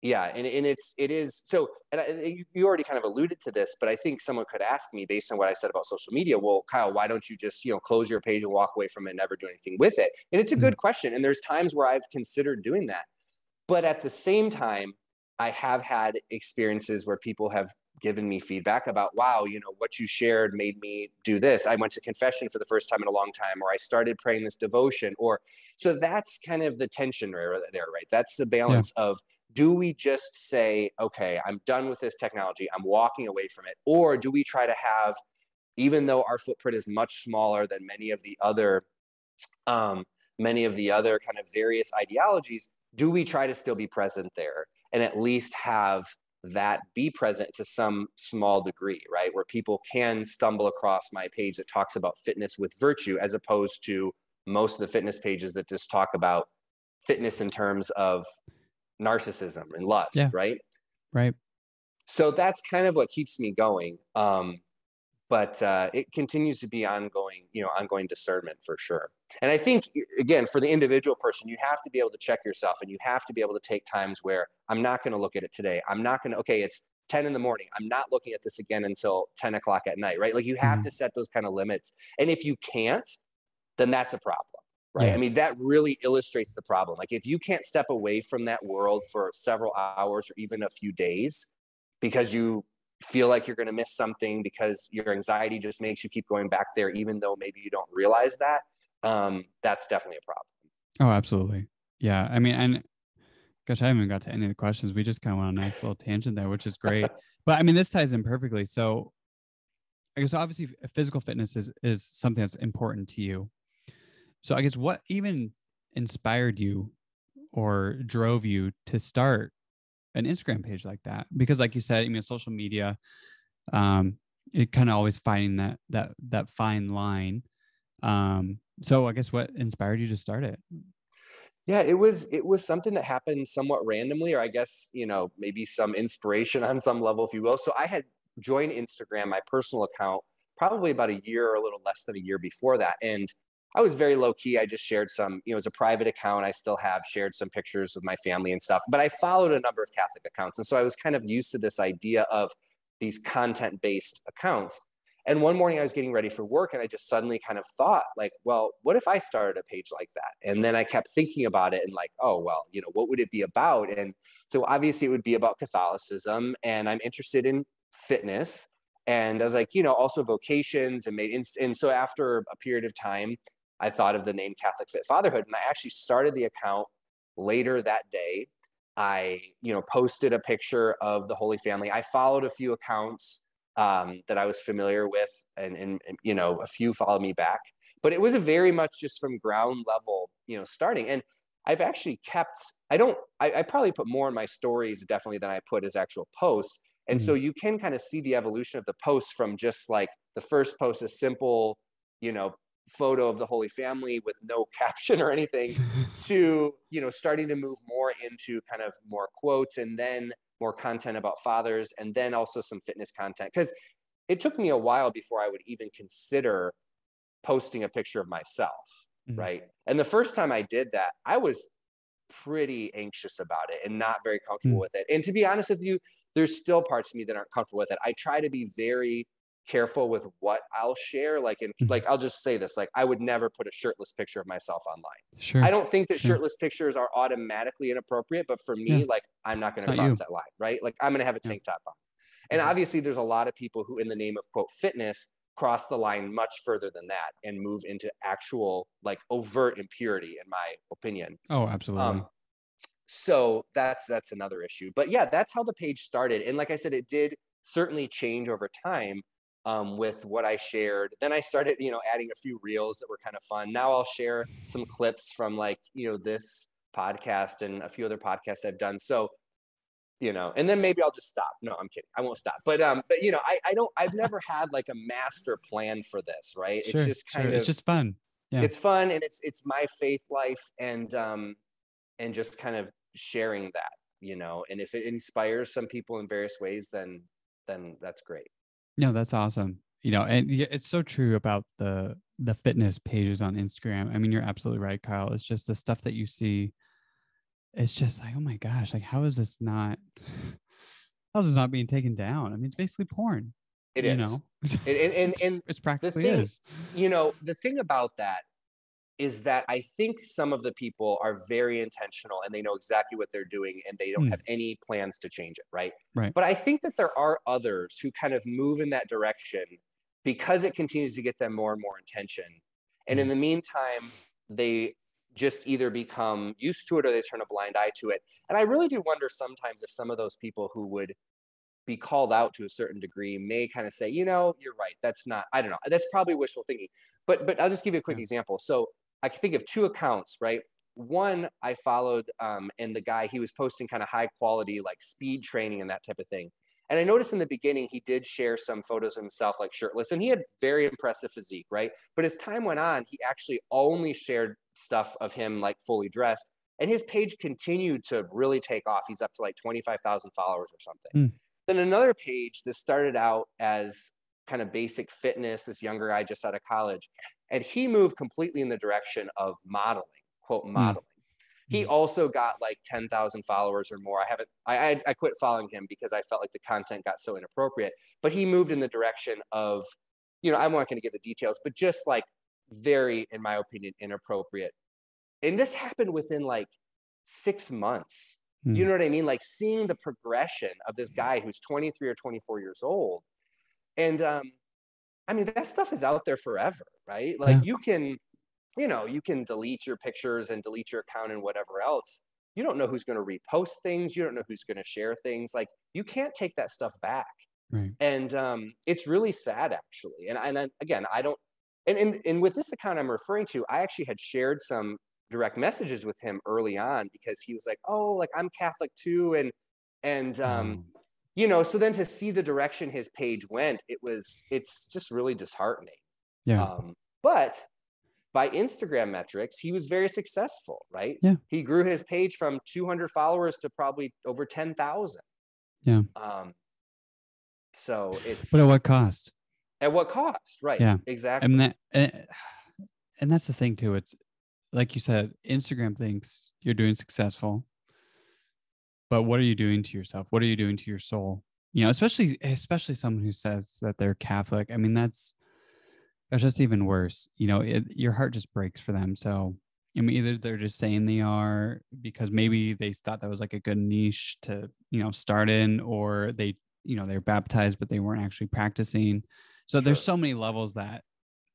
yeah, and it is so. And you already kind of alluded to this, but I think someone could ask me, based on what I said about social media, well, Kyle, why don't you just close your page and walk away from it and never do anything with it? And it's a good question, and there's times where I've considered doing that. But at the same time, I have had experiences where people have given me feedback about, wow, what you shared made me do this. I went to confession for the first time in a long time, or I started praying this devotion, so that's kind of the tension there, right? That's the Yeah. balance of, do we just say, okay, I'm done with this technology, I'm walking away from it? Or do we try to have, even though our footprint is much smaller than many of the other kind of various ideologies, do we try to still be present there and at least have that be present to some small degree, right? Where people can stumble across my page that talks about fitness with virtue, as opposed to most of the fitness pages that just talk about fitness in terms of narcissism and lust, Yeah. right? Right. So that's kind of what keeps me going. But it continues to be ongoing discernment for sure. And I think, again, for the individual person, you have to be able to check yourself, and you have to be able to take times where, I'm not going to look at it today. I'm not going to, okay, it's 10 in the morning, I'm not looking at this again until 10 o'clock at night, right? Like, you have to set those kind of limits. And if you can't, then that's a problem, right? Yeah. I mean, that really illustrates the problem. Like, if you can't step away from that world for several hours or even a few days because you feel like you're going to miss something, because your anxiety just makes you keep going back there, even though maybe you don't realize that, that's definitely a problem. Oh, absolutely. Yeah. I mean, and gosh, I haven't even got to any of the questions. We just kind of went on a nice little tangent there, which is great. But I mean, this ties in perfectly. So I guess obviously physical fitness is something that's important to you. So I guess what even inspired you or drove you to start an Instagram page like that? Because like you said, I mean, social media, it kind of always finding that fine line. So I guess what inspired you to start it? Yeah, it was something that happened somewhat randomly, or I guess, maybe some inspiration on some level, if you will. So I had joined Instagram, my personal account, probably about a year or a little less than a year before that. And I was very low key. I just shared some, it was a private account. I still have shared some pictures of my family and stuff, but I followed a number of Catholic accounts. And so I was kind of used to this idea of these content-based accounts. And one morning I was getting ready for work, and I just suddenly kind of thought, like, well, what if I started a page like that? And then I kept thinking about it and, like, oh, well, what would it be about? And so obviously it would be about Catholicism, and I'm interested in fitness. And I was like, also vocations, and so after a period of time, I thought of the name Catholic Fit Fatherhood, and I actually started the account later that day. I, posted a picture of the Holy Family. I followed a few accounts that I was familiar with, and you know, a few followed me back, but it was a very much just from ground level, you know, starting. And I've actually kept, I probably put more in my stories definitely than I put as actual posts. And so Mm. you can kind of see the evolution of the posts from just like the first post, a simple, you know, photo of the Holy Family with no caption or anything, to, you know, starting to move more into kind of more quotes, and then more content about fathers, and then also some fitness content. Because it took me a while before I would even consider posting a picture of myself, Mm. right? And the first time I did that, I was pretty anxious about it and not very comfortable Mm. with it. And to be honest with you, there's still parts of me that aren't comfortable with it. I try to be very careful with what I'll share. Mm. I'll just say this, like, I would never put a shirtless picture of myself online. I Sure. don't think that Sure. shirtless pictures are automatically inappropriate, but for Yeah. me, like, I'm not going It's to not cross you. that line, right? Like, I'm going to have a Yeah. tank top on. And Mhm. obviously there's a lot of people who, in the name of quote fitness, cross the line much further than that and move into actual, like, overt impurity, in my opinion. Oh, Um, absolutely. so that's another issue. But yeah, that's how the page started. And like I said, it did certainly change over time, with what I shared. Then I started, you know, adding a few reels that were kind of fun. Now I'll share some clips from, like, you know, this podcast and a few other podcasts I've done. So, you know, and then maybe I'll just stop. No, I'm kidding. I won't stop. But you know, I've never had like a master plan for this, right? It's Sure. just Sure. kind It's of, just fun. Yeah. it's fun, and it's my faith life, and just kind of sharing that, you know. And if it inspires some people in various ways, then that's great. No, that's awesome. You know, and it's so true about the fitness pages on Instagram. I mean, you're absolutely right, Kyle. It's just the stuff that you see. It's just like, oh my gosh, like how is this not how is this not being taken down? I mean, it's basically porn, It you is. know. And It's the practically thing, is. you know, the thing about that is that I think some of the people are very intentional and they know exactly what they're doing and they don't have Mm, any plans to change it, right? right. But I think that there are others who kind of move in that direction because it continues to get them more and more attention. And in Mm, the meantime, they just either become used to it or they turn a blind eye to it. And I really do wonder sometimes if some of those people who would be called out to a certain degree may kind of say, you know, you're right. That's not, I don't know. That's probably wishful thinking. But I'll just give you a quick yeah. example. So I can think of two accounts, right? One I followed, and the guy, he was posting kind of high quality, like speed training and that type of thing. And I noticed in the beginning, he did share some photos of himself, like shirtless, and he had very impressive physique, right? But as time went on, he actually only shared stuff of him like fully dressed. And his page continued to really take off. He's up to like 25,000 followers or something. Mm, Then another page that started out as kind of basic fitness, this younger guy just out of college, and he moved completely in the direction of modeling, quote mm, modeling. He mm. also got like 10,000 followers or more. I quit following him because I felt like the content got so inappropriate, but he moved in the direction of, you know, I'm not going to give the details, but just like very, in my opinion, inappropriate. And this happened within like 6 months. You Mm. know what I mean? Like seeing the progression of this guy who's 23 or 24 years old. And I mean, that stuff is out there forever, right? Like Yeah. you can, you know, you can delete your pictures and delete your account and whatever else. You don't know who's going to repost things. You don't know who's going to share things. Like you can't take that stuff back. Right. And it's really sad, actually. Again, I don't, and with this account I'm referring to, I actually had shared some direct messages with him early on because he was like, "Oh, like I'm Catholic too," and Oh, you know, so then to see the direction his page went, it's just really disheartening. yeah. But by Instagram metrics, he was very successful, right? Yeah. He grew his page from 200 followers to probably over 10,000. Yeah. Um, so But at it's, what cost? at what cost? Right. Yeah. I mean Exactly. that, and that's the thing too. It's like you said, Instagram thinks you're doing successful, but what are you doing to yourself? What are you doing to your soul? You know, especially someone who says that they're Catholic. I mean, that's just even worse. You know, your heart just breaks for them. So, I mean, either they're just saying they are because maybe they thought that was like a good niche to, you know, start in, or they, you know, they're baptized, but they weren't actually practicing. So there's Sure. so many levels that,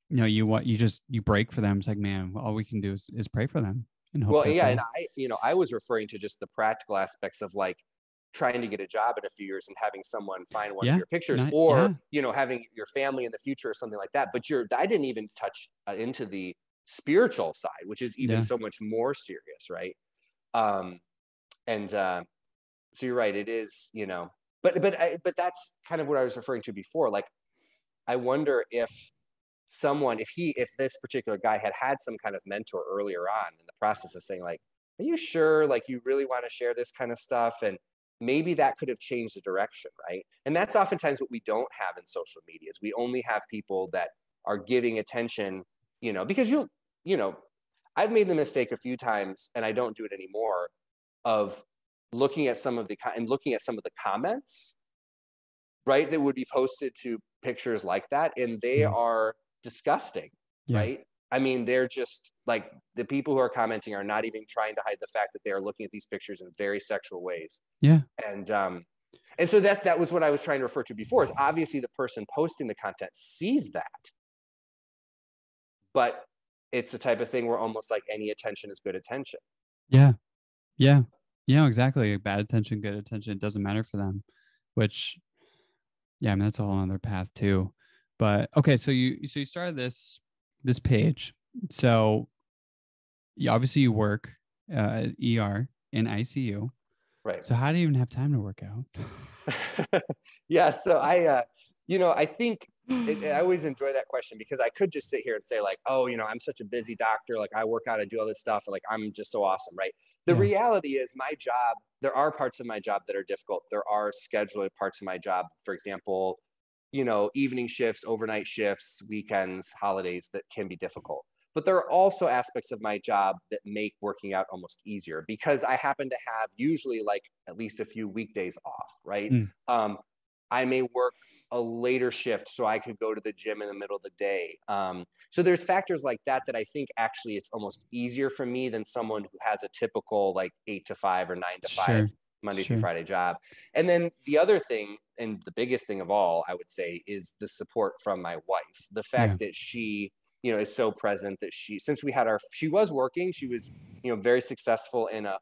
you know, you break for them. It's like, man, all we can do is pray for them and hope Well, that yeah, and they, I was referring to just the practical aspects of like trying to get a job in a few years and having someone find one of Yeah. your pictures, Not, or yeah. you know, having your family in the future or something like that. But I didn't even touch into the spiritual side, which is even Yeah. so much more serious, right? And so you're right, it is, you know, but that's kind of what I was referring to before. Like, I wonder if if this particular guy had some kind of mentor earlier on in the process of saying, like, are you sure, like, you really want to share this kind of stuff? And maybe that could have changed the direction, right? And that's oftentimes what we don't have in social media, is we only have people that are giving attention, you know, because you know, I've made the mistake a few times, and I don't do it anymore, of looking at some of the comments, right, that would be posted to pictures like that, and they are disgusting, Yeah. right? I mean, they're just like, the people who are commenting are not even trying to hide the fact that they are looking at these pictures in very sexual ways. Yeah. And so that was what I was trying to refer to before, is obviously the person posting the content sees that, but it's the type of thing where almost like any attention is good attention. Yeah. Yeah. Yeah, exactly. Bad attention, good attention, it doesn't matter for them, which, yeah, I mean, that's a whole other path too. But okay, so you started this page. So obviously you work at ER in ICU. Right. So how do you even have time to work out? Yeah. So I think I always enjoy that question, because I could just sit here and say, like, oh, you know, I'm such a busy doctor. Like, I work out, I do all this stuff. Like, I'm just so awesome. Right. The reality is, my job, there are parts of my job that are difficult. There are scheduled parts of my job. For example, you know, evening shifts, overnight shifts, weekends, holidays, that can be difficult. But there are also aspects of my job that make working out almost easier, because I happen to have usually, like, at least a few weekdays off, right? I may work a later shift so I could go to the gym in the middle of the day. So there's factors like that I think actually it's almost easier for me than someone who has a typical, like, 8 to 5 or 9 to 5 Monday through Friday job. And then the other thing, and the biggest thing of all, I would say, is the support from my wife. The fact that she, you know, is so present, that since she was working, she was, you know, very successful in a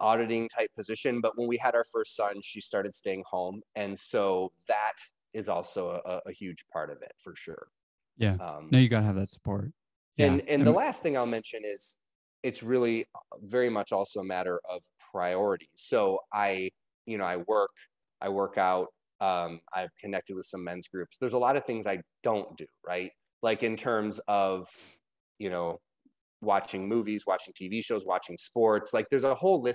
auditing type position. But when we had our first son, she started staying home. And so that is also a huge part of it, for sure. Yeah. No, you got to have that support. Yeah. And the last thing I'll mention is, it's really very much also a matter of priorities. So I work out. I've connected with some men's groups. There's a lot of things I don't do, right? Like, in terms of, you know, watching movies, watching TV shows, watching sports. Like, there's a and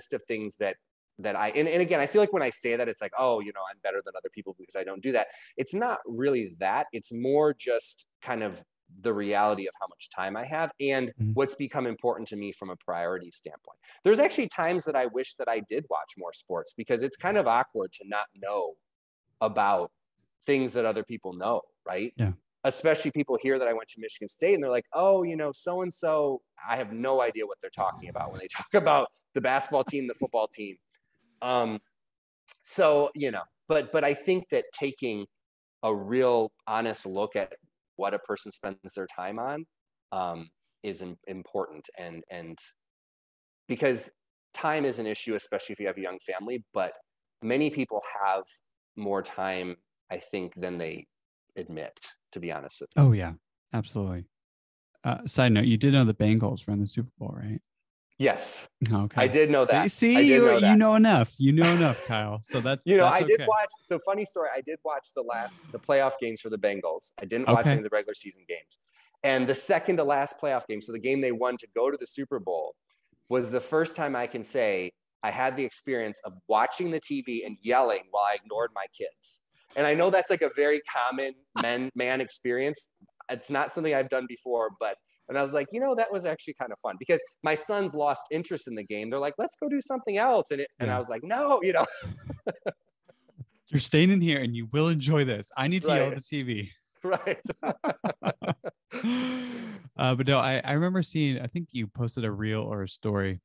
again, I feel like when I say that, it's like, oh, you know, I'm better than other people because I don't do that. It's not really that. It's more just kind of the reality of how much time I have and what's become important to me from a priority standpoint. There's actually times that I wish that I did watch more sports, because it's kind of awkward to not know about things that other people know, right? Yeah. Especially people here that I went to Michigan State, and they're like, oh, you know, so-and-so, I have no idea what they're talking about when they talk about the basketball team, the football team. So, you know, but I think that taking a real honest look at what a person spends their time on is important. And because time is an issue, especially if you have a young family, but many people have more time, I think, than they admit, to be honest with you. Oh yeah, absolutely. Side note, you did know the Bengals were in the Super Bowl, right? Yes. Okay. I did know that. See, you know enough. You know enough, Kyle. So that's, you know, that's I did watch. So funny story. I did watch the playoff games for the Bengals. I didn't watch any of the regular season games. And the second to last playoff game, so the game they won to go to the Super Bowl, was the first time I can say I had the experience of watching the TV and yelling while I ignored my kids. And I know that's like a very common man experience. It's not something I've done before, but and I was like, you know, that was actually kind of fun, because my sons lost interest in the game. They're like, let's go do something else. And I was like, no, you know. You're staying in here and you will enjoy this. I need to yell at the TV. Right. But no, I remember seeing, I think you posted a reel or a story.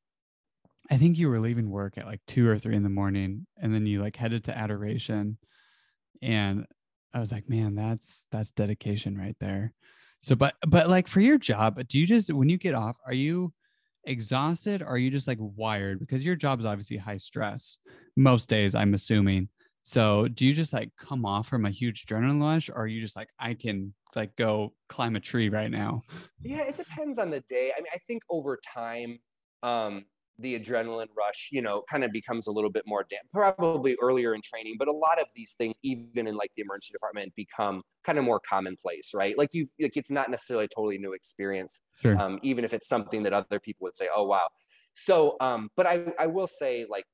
I think you were leaving work at like 2 or 3 in the morning, and then you like headed to adoration. And I was like, man, that's dedication right there. So, but like for your job, do you just, when you get off, are you exhausted, or are you just like wired? Because your job is obviously high stress most days, I'm assuming. So do you just like come off from a huge adrenaline rush, or are you just like, I can like go climb a tree right now? Yeah, it depends on the day. I mean, I think over time, um, the adrenaline rush, kind of becomes a little bit more probably earlier in training, but a lot of these things, even in like the emergency department, become kind of more commonplace, right? Like it's not necessarily a totally new experience, Sure. even if it's something that other people would say, oh, wow. So, but I will say, like,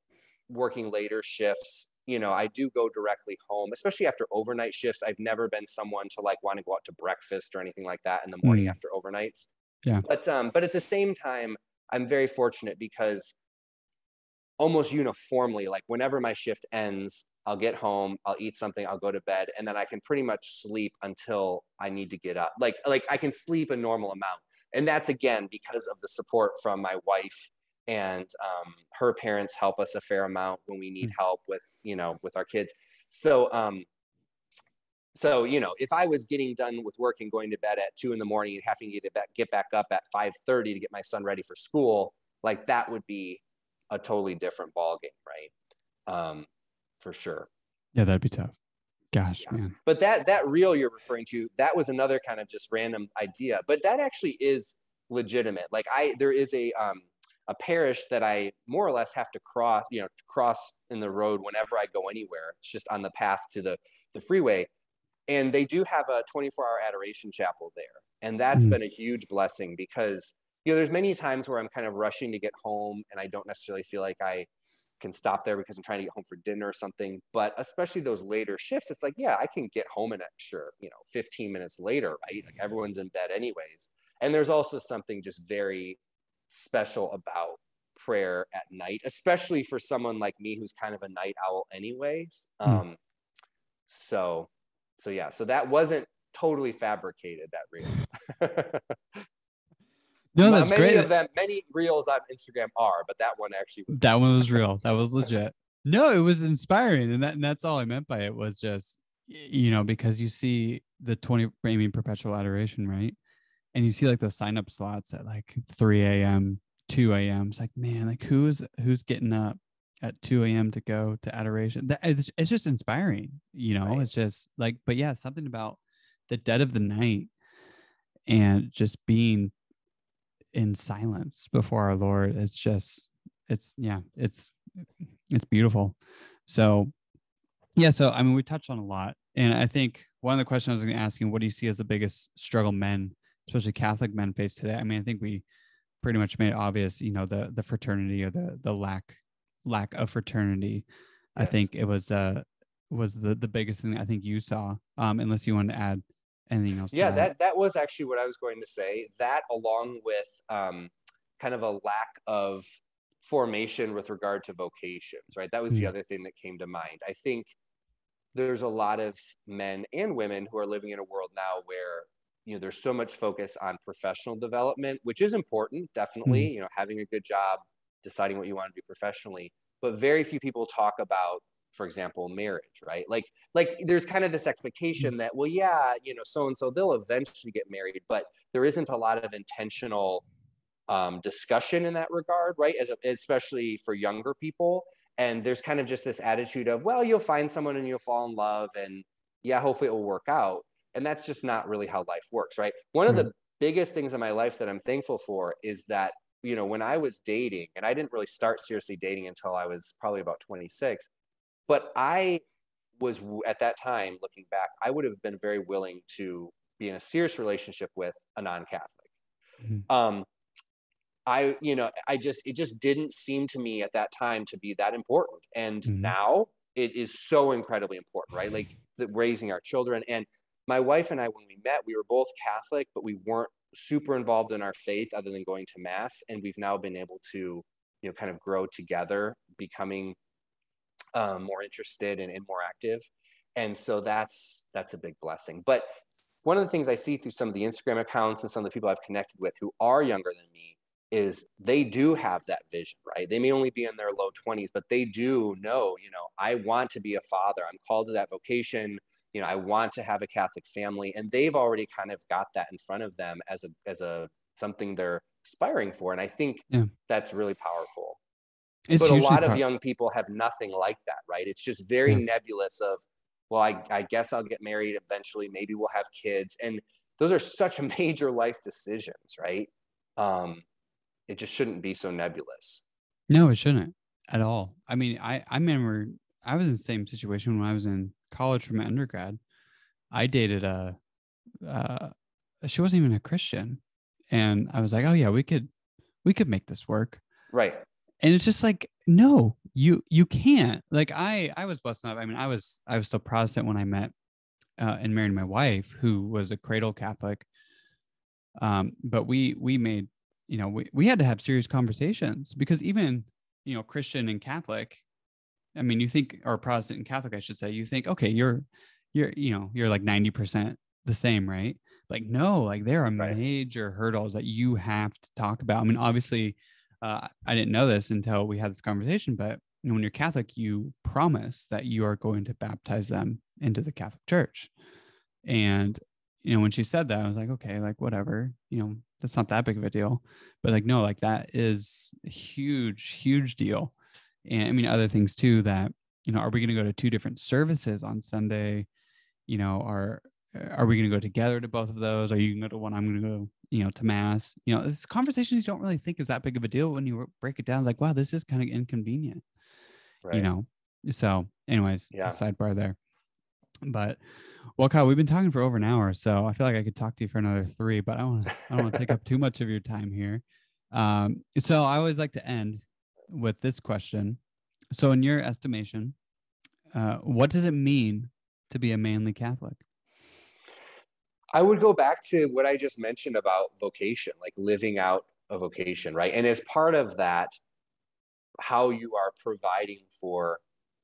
working later shifts, I do go directly home, especially after overnight shifts. I've never been someone to like want to go out to breakfast or anything like that in the morning Mm, after overnights. yeah. But at the same time, I'm very fortunate because almost uniformly, like whenever my shift ends, I'll get home, I'll eat something, I'll go to bed, and then I can pretty much sleep until I need to get up. Like I can sleep a normal amount, and that's again because of the support from my wife, and her parents help us a fair amount when we need Mm. help with with our kids. So if I was getting done with work and going to bed at 2 in the morning and having to get back up at 5:30 to get my son ready for school, like that would be a totally different ball game, right? For sure. Yeah, that'd be tough. Gosh, Yeah. man. But that reel you're referring to, that was another kind of just random idea, but that actually is legitimate. Like there is a parish that I more or less have to cross in the road whenever I go anywhere. It's just on the path to the freeway, and they do have a 24-hour adoration chapel there, and that's Mm, been a huge blessing because there's many times where I'm kind of rushing to get home and I don't necessarily feel like I can stop there because I'm trying to get home for dinner or something. But especially those later shifts, it's like, yeah, I can get home an extra 15 minutes later, right? Like everyone's in bed anyways. And there's also something just very special about prayer at night, especially for someone like me who's kind of a night owl anyways. mm. So yeah, so that wasn't totally fabricated, that reel. No, that's Many great. of them, many reels on Instagram are, but that one actually was That one was not. real. That was legit. No, it was inspiring, and that's all I meant by it was just because you see the 20, I mean, perpetual adoration, right? And you see like the sign up slots at like 3 a.m., 2 a.m. It's like, man, like who's getting up at 2 a.m. to go to adoration? It's just inspiring, Right. it's just like, but yeah, something about the dead of the night and just being in silence before our Lord. It's just, yeah, it's beautiful. So yeah, so I mean, we touched on a lot, and I think one of the questions I was going to ask you, what do you see as the biggest struggle men, especially Catholic men, face today? I mean, I think we pretty much made it obvious, the fraternity, or the lack of fraternity. I Yes. think it was the biggest thing that I think you saw. Unless you want to add anything else to Yeah, that. that was actually what I was going to say. That, along with kind of a lack of formation with regard to vocations, right? That was the Mm, other thing that came to mind. I think there's a lot of men and women who are living in a world now where there's so much focus on professional development, which is important, definitely. mm, Having a good job, deciding what you want to do professionally, but very few people talk about, for example, marriage, right? Like there's kind of this mm, expectation that, well, yeah, so and so, they'll eventually get married, but there isn't a lot of intentional discussion in that regard, right? Especially for younger people. And there's kind of just this attitude of, well, you'll find someone and you'll fall in love, and yeah, hopefully it will work out. And that's just not really how life works, right? One of right. the biggest things in my life that I'm thankful for is that, when I was dating, and I didn't really start seriously dating until I was probably about 26, but I was, at that time, looking back, I would have been very willing to be in a serious relationship with a non-Catholic. Mm, Um, it just didn't seem to me at that time to be that important. And mm, now it is so incredibly important, right? Like raising our children. And my wife and I, when we met, we were both Catholic, but we weren't super involved in our faith other than going to mass. And we've now been able to, kind of grow together, becoming more interested and more active. And so that's a big blessing. But one of the things I see through some of the Instagram accounts and some of the people I've connected with who are younger than me is they do have that vision, right? They may only be in their low 20s, but they do know, I want to be a father. I'm called to that vocation. I want to have a Catholic family, and they've already kind of got that in front of them as a something they're aspiring for. And I think that's really powerful. It's but a lot of young people have nothing like that, right? It's just very nebulous of, well, I guess I'll get married eventually. Maybe we'll have kids. And those are such major life decisions, right? It just shouldn't be so nebulous. No, it shouldn't at all. I mean, I remember I was in the same situation when I was in college for my undergrad. I dated she wasn't even a Christian. And I was like, oh yeah, we could make this work. Right. And it's just like, no, you can't. Like I was busting up. I mean, I was still Protestant when I met and married my wife, who was a cradle Catholic. But we made, we had to have serious conversations, because even, Christian and Catholic, I mean, you think, or Protestant and Catholic, I should say, you think, okay, you're like 90% the same, right? Like, no, like there are major hurdles that you have to talk about. I mean, obviously, I didn't know this until we had this conversation, but when you're Catholic, you promise that you are going to baptize them into the Catholic Church. And, when she said that, I was like, okay, like whatever, that's not that big of a deal. But like, no, like that is a huge, huge deal. And I mean, other things too, that, are we going to go to two different services on Sunday? Are we going to go together to both of those? Are you going to go to one? I'm going to go, to mass. It's conversations you don't really think is that big of a deal when you break it down. It's like, wow, this is kind of inconvenient, So anyways, sidebar there. But well, Kyle, we've been talking for over an hour, so I feel like I could talk to you for another 3, but I don't want to take up too much of your time here. So I always like to end with this question. So in your estimation, what does it mean to be a manly Catholic? I would go back to what I just mentioned about vocation, like living out a vocation, right? And as part of that, how you are providing for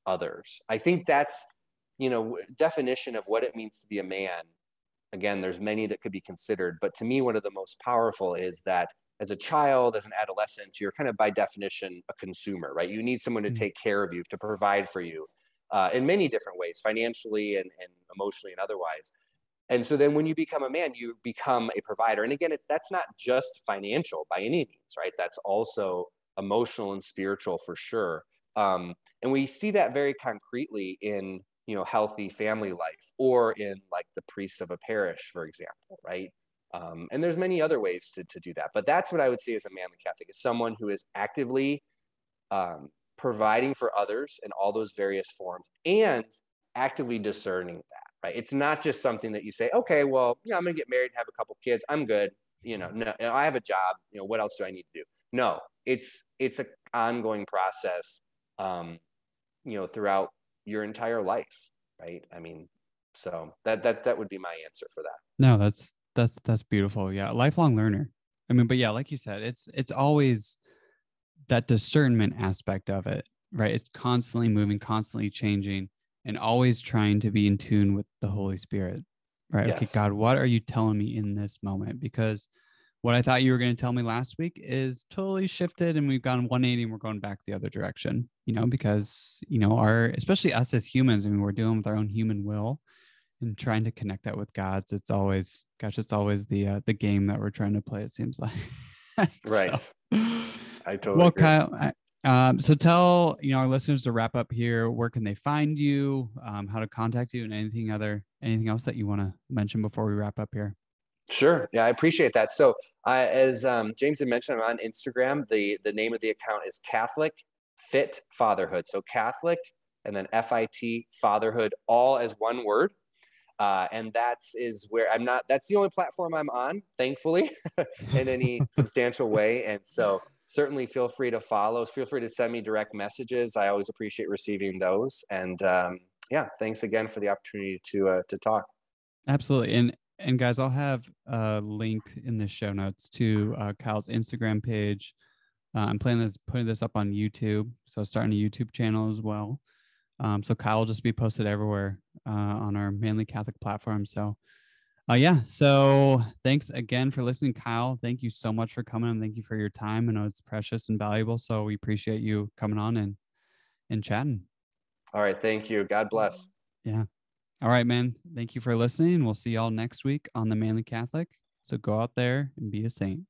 others. I think that's, definition of what it means to be a man. Again, there's many that could be considered, but to me, one of the most powerful is that as a child, as an adolescent, you're kind of by definition a consumer, right? You need someone to take care of you, to provide for you in many different ways, financially and emotionally and otherwise. And so then when you become a man, you become a provider. And again, that's not just financial by any means, right? That's also emotional and spiritual for sure. And we see that very concretely in, healthy family life, or in like the priest of a parish, for example, right? And there's many other ways to do that. But that's what I would say as a manly Catholic, is someone who is actively providing for others in all those various forms, and actively discerning that, right? It's not just something that you say, okay, well, I'm going to get married and have a couple kids. I'm good. No, I have a job. What else do I need to do? No, it's an ongoing process, throughout your entire life, right? I mean, so that would be my answer for that. No, that's beautiful. Yeah, lifelong learner. I mean, but yeah, like you said, it's always that discernment aspect of it, right? It's constantly moving, constantly changing, and always trying to be in tune with the Holy Spirit, right? Yes. Okay, God, what are you telling me in this moment? Because what I thought you were going to tell me last week is totally shifted, and we've gone 180 and we're going back the other direction, because, especially us as humans, I mean, we're dealing with our own human will and trying to connect that with God's. It's always the game that we're trying to play, it seems like. Right. So, I totally agree. Kyle, so tell our listeners to wrap up here. Where can they find you? How to contact you, and anything else that you want to mention before we wrap up here? Sure. Yeah, I appreciate that. So as James had mentioned, I'm on Instagram. The name of the account is Catholic Fit Fatherhood. So Catholic and then FIT Fatherhood, all as one word. And that's the only platform I'm on, thankfully, in any substantial way. And so certainly feel free to follow. Feel free to send me direct messages. I always appreciate receiving those. And thanks again for the opportunity to talk. Absolutely. And guys, I'll have a link in the show notes to Kyle's Instagram page. I'm planning on putting this up on YouTube, so starting a YouTube channel as well. So Kyle will just be posted everywhere on our Manly Catholic platform. So so thanks again for listening, Kyle. Thank you so much for coming, and thank you for your time. I know it's precious and valuable, so we appreciate you coming on and chatting. All right. Thank you. God bless. Yeah. All right, man. Thank you for listening. We'll see y'all next week on the Manly Catholic. So go out there and be a saint.